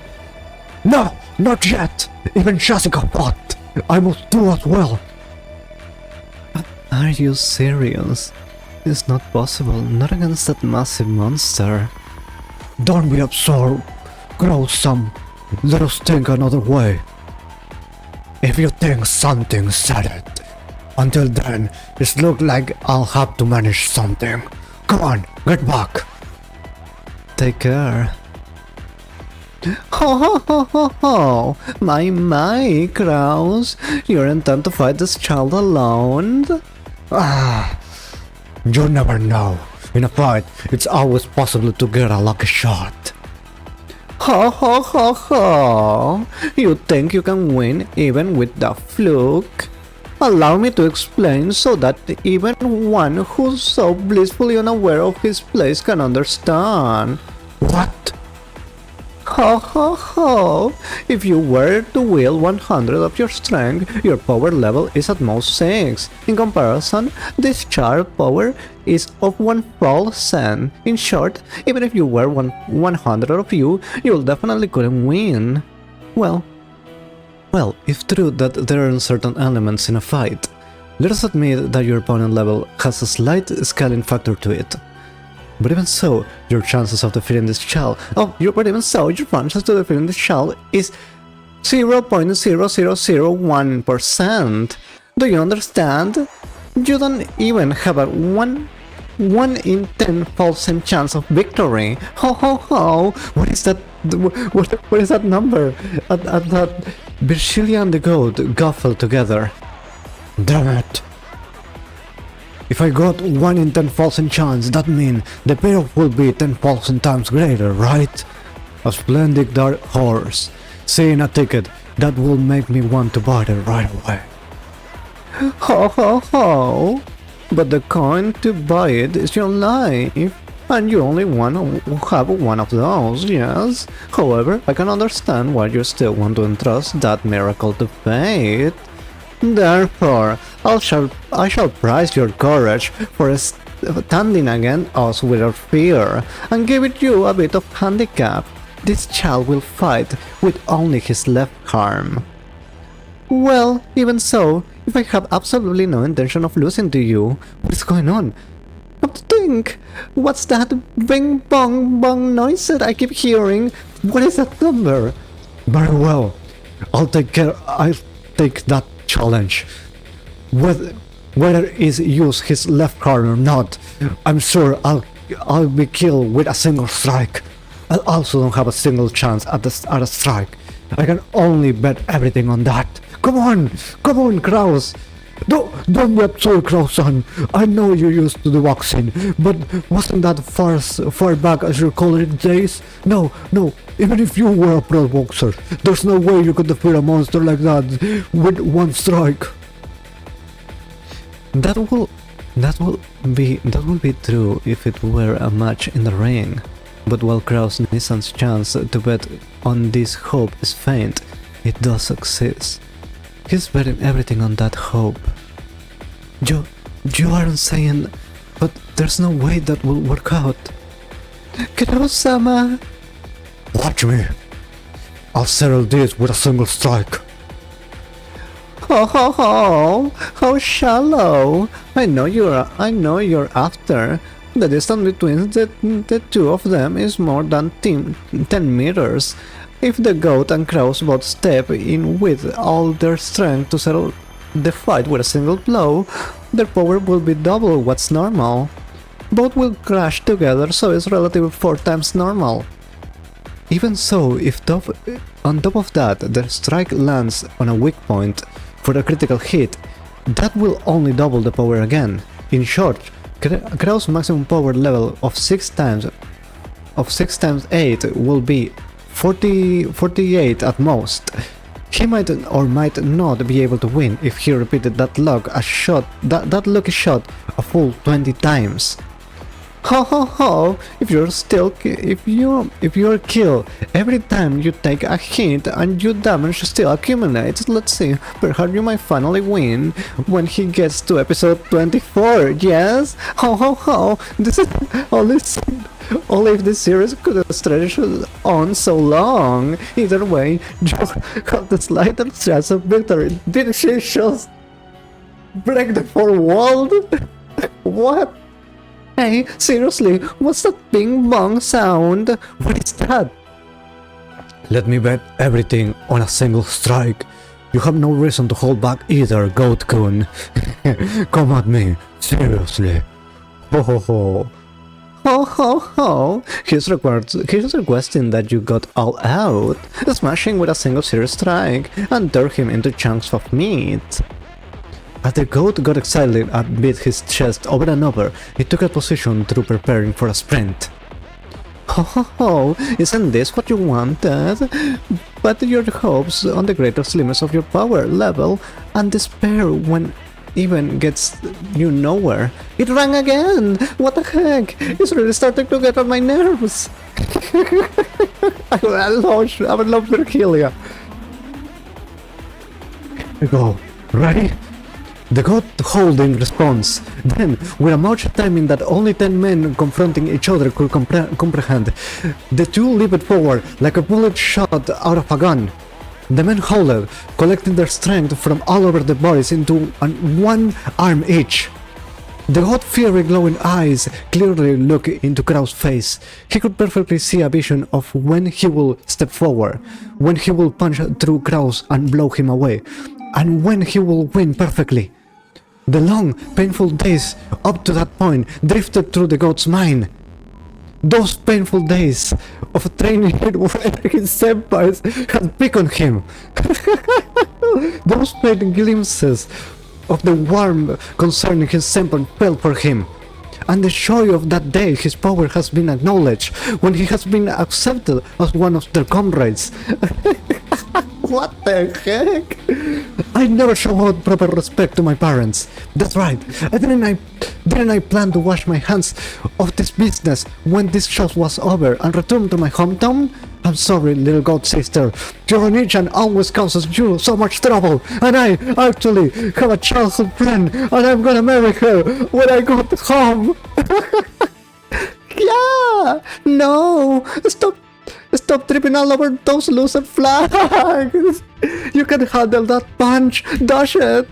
No, not yet! Even Jessica thought I must do as well. Are you serious? It's not possible, not against that massive monster. Don't be absorbed, Growsome. Let us think another way. If you think something said it, Until then, it looks like I'll have to manage something. Come on, get back. Take care. Ho ho ho ho ho! My, Kraus! You intend to fight this child alone? You never know. In a fight, it's always possible to get a lucky shot. Ho ho ho ho! You think you can win even with the fluke? Allow me to explain so that even one who's so blissfully unaware of his place can understand. What? Ho ho ho! If you were to wield 100 of your strength, your power level is at most 6. In comparison, this child power is of 1%. In short, even if you were 100 of you definitely couldn't win. Well, if true that there are certain elements in a fight, let us admit that your opponent level has a slight scaling factor to it. But even so, your chances of defeating this child is 0.0001%. Do you understand? You don't even have a 1 in 10,000 chance of victory. Ho ho ho! What is that? What is that number? At that, Virgilia and the goat guffle together. Damn it! If I got 1 in 10,000 chance, that means the payoff will be 10,000 times greater, right? A splendid dark horse. Seeing a ticket, that will make me want to buy it right away. Ho ho ho! But the coin to buy it is your life, and you only have one of those, yes? However, I can understand why you still want to entrust that miracle to fate. Therefore, I shall prize your courage for standing against us without fear, and give it you a bit of handicap. This child will fight with only his left arm. Well, even so, if I have absolutely no intention of losing to you, what is going on? What to think? What's that bing bong bong noise that I keep hearing? What is that number? Very well. I'll take that challenge. Whether he's use his left arm or not, I'm sure I'll be killed with a single strike. I also don't have a single chance at a strike. I can only bet everything on that. Come on, Kraus. Don't be absurd, Kraus-san. I know you used to the boxing, but wasn't that far back as your college days? No, even if you were a pro boxer, there's no way you could defeat a monster like that with one strike. That will be true if it were a match in the ring. But while Kraus-Nissan's chance to bet on this hope is faint, it does exist. He's betting everything on that hope. You aren't saying, but there's no way that will work out. Kraus-sama! Watch me. I'll settle this with a single strike. Ho ho ho! How shallow! I know you're after. The distance between the two of them is more than 10 meters. If the goat and Kraus both step in with all their strength to settle the fight with a single blow, their power will be double what's normal. Both will crash together, so it's relatively 4 times normal. Even so, if on top of that the strike lands on a weak point for a critical hit, that will only double the power again. In short, Kraus' maximum power level of 6 times 8 will be 48 at most. He might or might not be able to win if he repeated that lucky shot a full 20 times. Ho ho ho! If you're killed every time you take a hit and your damage still accumulates, let's see, perhaps you might finally win when he gets to episode 24, yes? Ho ho ho! This is only if this series could stretch on so long. Either way, you have the slightest chance of victory. Did she just break the fourth wall? What? Hey, seriously, what's that bing bong sound? What is that? Let me bet everything on a single strike. You have no reason to hold back either, Goat-kun. Come at me, seriously. Ho ho ho. Ho ho ho. He's requesting that you got all out, smashing with a single serious strike, and tore him into chunks of meat. As the goat got excited and beat his chest over and over, he took a position through preparing for a sprint. Ho ho ho, isn't this what you wanted? But your hopes on the greatest limits of your power level and despair when even gets you nowhere. It rang again! What the heck? It's really starting to get on my nerves. I love Virgilia. Go. Ready? The god holding response. Then, with a much timing that only 10 men confronting each other could comprehend, the two leaped forward like a bullet shot out of a gun. The men howled, collecting their strength from all over the bodies into one arm each. The god fiery glowing eyes clearly looked into Krau's face. He could perfectly see a vision of when he will step forward, when he will punch through Kraus and blow him away, and when he will win perfectly. The long, painful days up to that point drifted through the god's mind. Those painful days of training where his senpais had beaconed him. Those faint glimpses of the warmth concerning his senpai felt for him. And the joy of that day his power has been acknowledged, when he has been accepted as one of their comrades. What the heck? I never showed proper respect to my parents. That's right. Didn't I plan to wash my hands of this business when this show was over and return to my hometown? I'm sorry, little god sister. Your religion always causes you so much trouble, and I actually have a childhood friend, and I'm gonna marry her when I go home. Yeah! No! Stop tripping all over those loser flags! You can handle that punch! Dash it!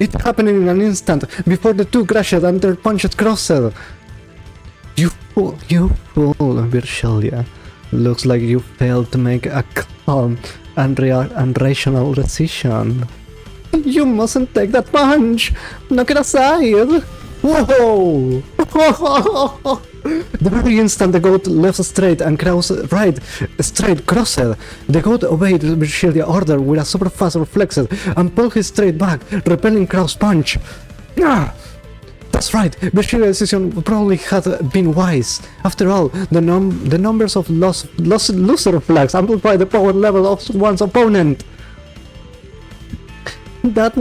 It happened in an instant, before the two crashed and their punches crossed. You fool, Virgilia. Looks like you failed to make a calm and rational decision. You mustn't take that punch! Knock it aside! Whoa! The very instant the goat left straight and Kraus right straight crossed, the goat obeyed Virgilia's order with a super fast reflex and pulled his straight back, repelling Kraus' punch. That's right, Virgilia's decision probably had been wise. After all, the numbers of loser flags amplify the power level of one's opponent. That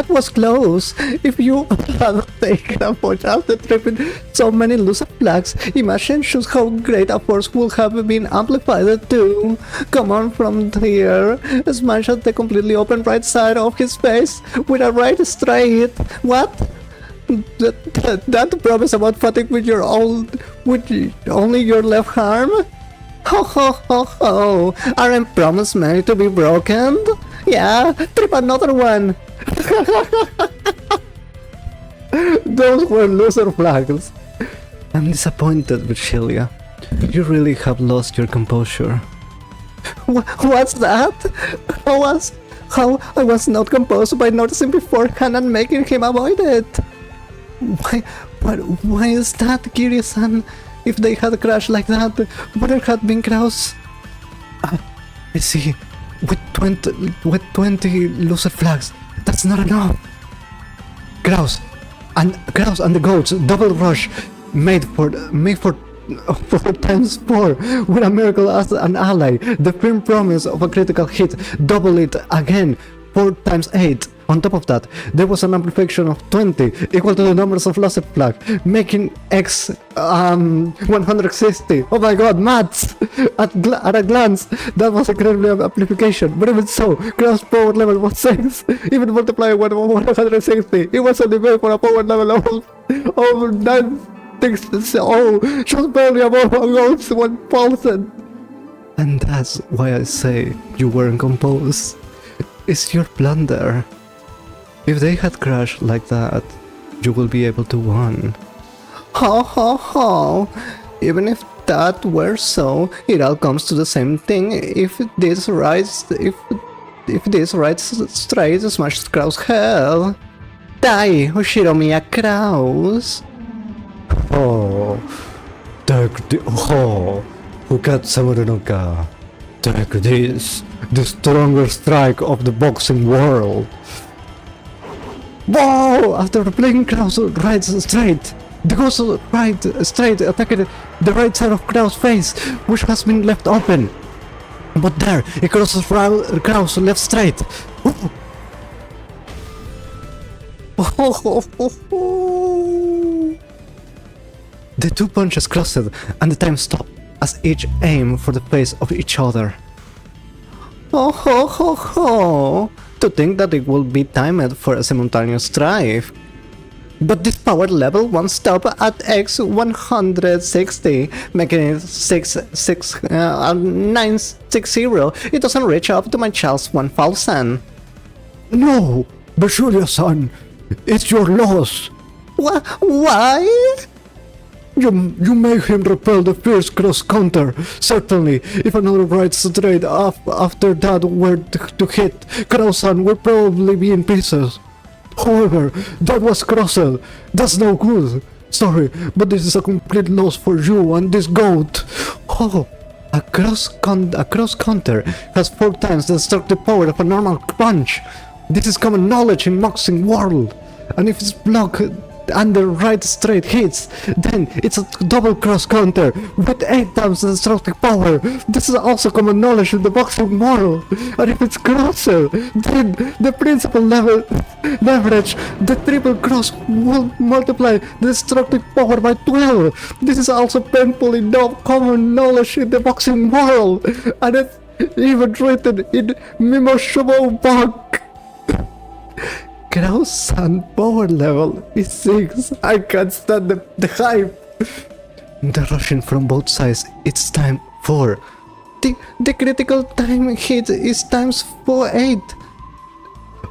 was close. If you had taken a punch after tripping so many loser flags, imagine just how great a force would have been amplified too. Come on from here, smash at the completely open right side of his face with a right straight. What? That promise about fighting with only your left arm? Ho ho ho ho! Aren't promises made to be broken? Yeah, trip another one! Those were loser flags. I'm disappointed, Virgilia. You really have lost your composure. What's that? How I was not composed by noticing beforehand and making him avoid it. Why is that, Kiryu-san? If they had crashed like that, would there have been Kraus? I see. With 20 loser flags, that's not enough. Kraus and the goats double rush made for times 4 with a miracle as an ally. The firm promise of a critical hit, double it again 4 times 8. On top of that, there was an amplification of 20, equal to the numbers of loser flag, making X 160. Oh my god, maths! At a glance, that was incredible amplification, but even so, Kraus' power level was 6. Even multiplying 160, it was only made for a power level of 960, just barely above a gold's 1000. And that's why I say you weren't composed. It's your blunder. If they had crashed like that, you will be able to win. Ho ho ho! Even if that were so, it all comes to the same thing. If if this right straight, smash Kraus' head. Die, Hoshiromiya Kraus. Oh, take the Fukatsamarunoka. Take this, the strongest strike of the boxing world. Whoa! After playing Kraus right straight, the ghost right straight attacked the right side of Kraus' face, which has been left open. But there, it crosses Kraus left straight. The two punches crossed and the time stopped as each aimed for the face of each other. Oh ho ho ho! To think that it will be timed for a simultaneous strike. But this power level won't stop at X160, making it 960. It doesn't reach up to my child's 1000. No, Bashulia-san, it's your loss. Why? You make him repel the fierce cross counter. Certainly, if another right straight after that were to hit, Kraus-san would probably be in pieces. However, that was crossed. That's no good. Sorry, but this is a complete loss for you and this goat. Oh, a cross counter has 4 times the destructive power of a normal punch. This is common knowledge in boxing world. And if it's blocked and the right straight hits, then it's a double cross counter with 8 times the destructive power. This is also common knowledge in the boxing world. And if it's crossed, then the principal leverage, the triple cross will multiply the destructive power by 12. This is also painfully common knowledge in the boxing world. And it's even written in Mimoshobo book. Kraus-san power level is 6. I can't stand the hype. The rushing from both sides, it's time 4. The critical time hit is times 8.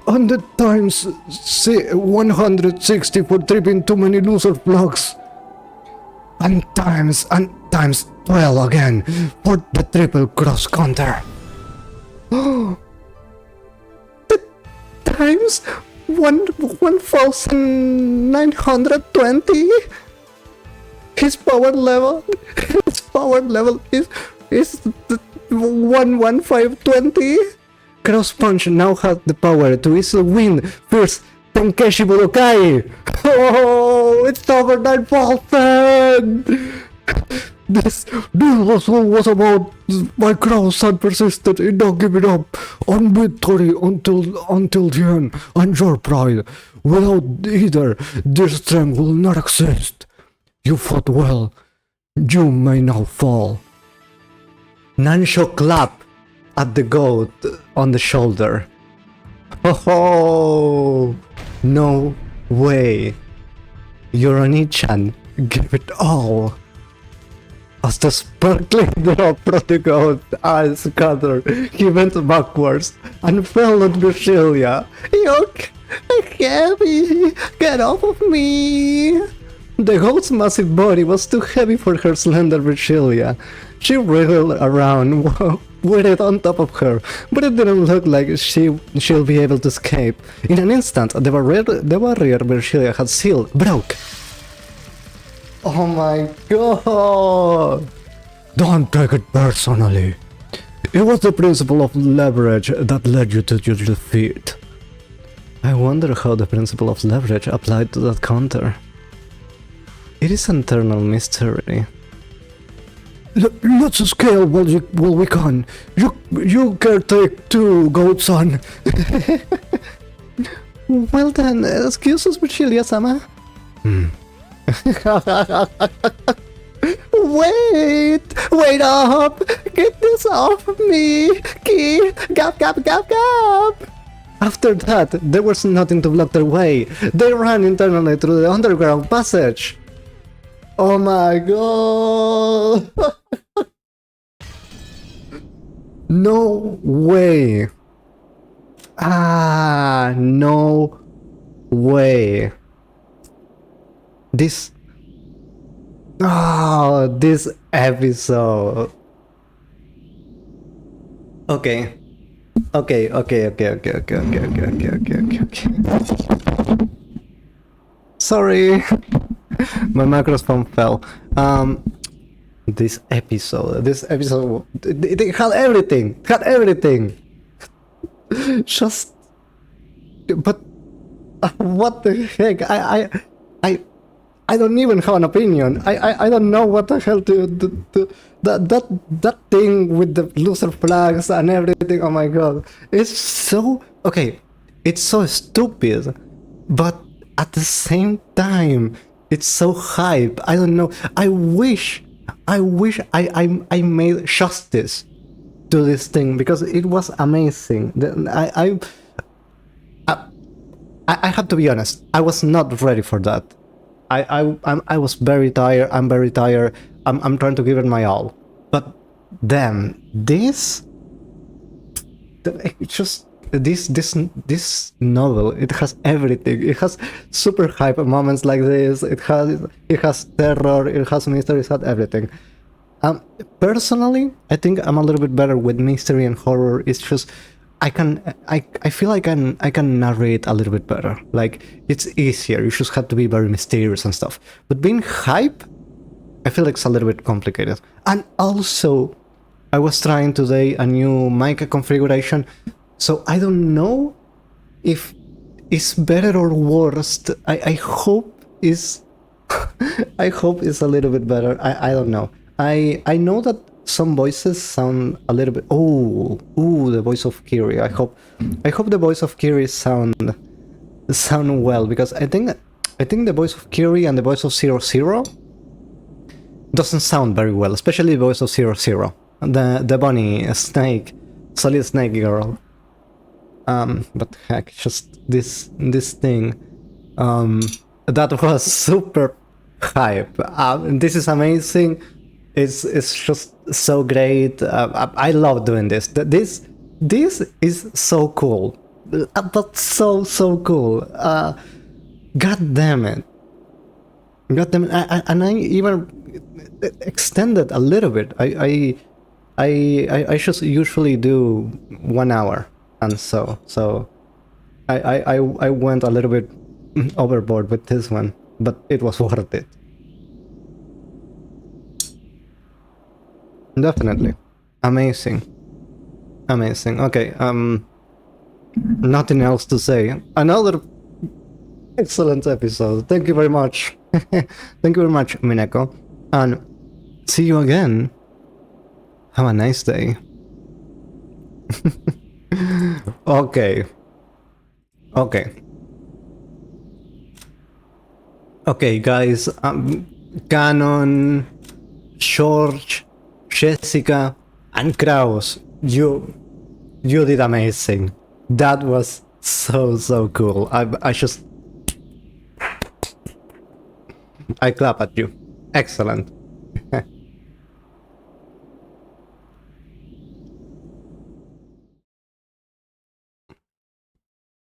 And the times 160 for tripping too many loser blocks. And times 12 again for the triple cross counter. The times 1920. His power level is 11520. Cross Punch now has the power to easily win first Tenkeshi Budokai. Oh, it's over 9,000. This also was about my Kraus-san persisted in not giving up on victory until the end, and your pride. Without either, this strength will not exist. You fought well. You may now fall. Nansho clap at the goat on the shoulder. Oh, no way. Yoroni-chan gave it all. As the sparkling drop from the goat's eyes scattered, he went backwards and fell on Virgilia. Yuck! Heavy! Get off of me! The goat's massive body was too heavy for her slender Virgilia. She wriggled around with it on top of her, but it didn't look like she'll be able to escape. In an instant, the barrier Virgilia had sealed broke. Oh my god! Don't take it personally. It was the principle of leverage that led you to your defeat. I wonder how the principle of leverage applied to that counter. It is an eternal mystery. Let's scale while we can. You can take 2, Goat-san. Well then, excuse us, Virgilia-sama. Wait up! Get this off of me! Gap! After that, there was nothing to block their way. They ran internally through the underground passage. Oh my god! No way! No way! This episode. Okay. Okay. Sorry, my microphone fell. This episode, it had everything. Had everything. Just, but what the heck? I don't even have an opinion. I don't know what the hell to that thing with the loser flags and everything. Oh my god, it's so okay. It's so stupid, but at the same time, it's so hype. I don't know. I made justice to this thing because it was amazing. I have to be honest. I was not ready for that. I was very tired. I'm very tired. I'm trying to give it my all. But then this novel, it has everything. It has super hype moments like this. It has terror. It has mystery. It has everything. Personally, I think I'm a little bit better with mystery and horror. It's just I feel like I can narrate a little bit better. Like it's easier. You just have to be very mysterious and stuff. But being hype, I feel like it's a little bit complicated. And also, I was trying today a new mic configuration, so I don't know if it's better or worse. I hope is I hope it's a little bit better. I don't know. I know that some voices sound a little bit. Oh, the voice of Kiri. I hope the voice of Kiri sound well, because I think the voice of Kiri and the voice of 00 doesn't sound very well, especially the voice of 00, the bunny snake, solid snake girl. But heck, just this thing. That was super hype. This is amazing. It's just so great. I love doing this. This is so cool. That's so cool. God damn it. And I even extended a little bit. I just usually do 1 hour, and so I went a little bit overboard with this one, but it was worth it. Definitely. Amazing. Okay, nothing else to say. Another excellent episode. Thank you very much. Thank you very much, Umineko. And see you again. Have a nice day. Okay. Okay, guys. Canon, George, Jessica, and Kraus, you did amazing. That was so cool. I clap at you. Excellent.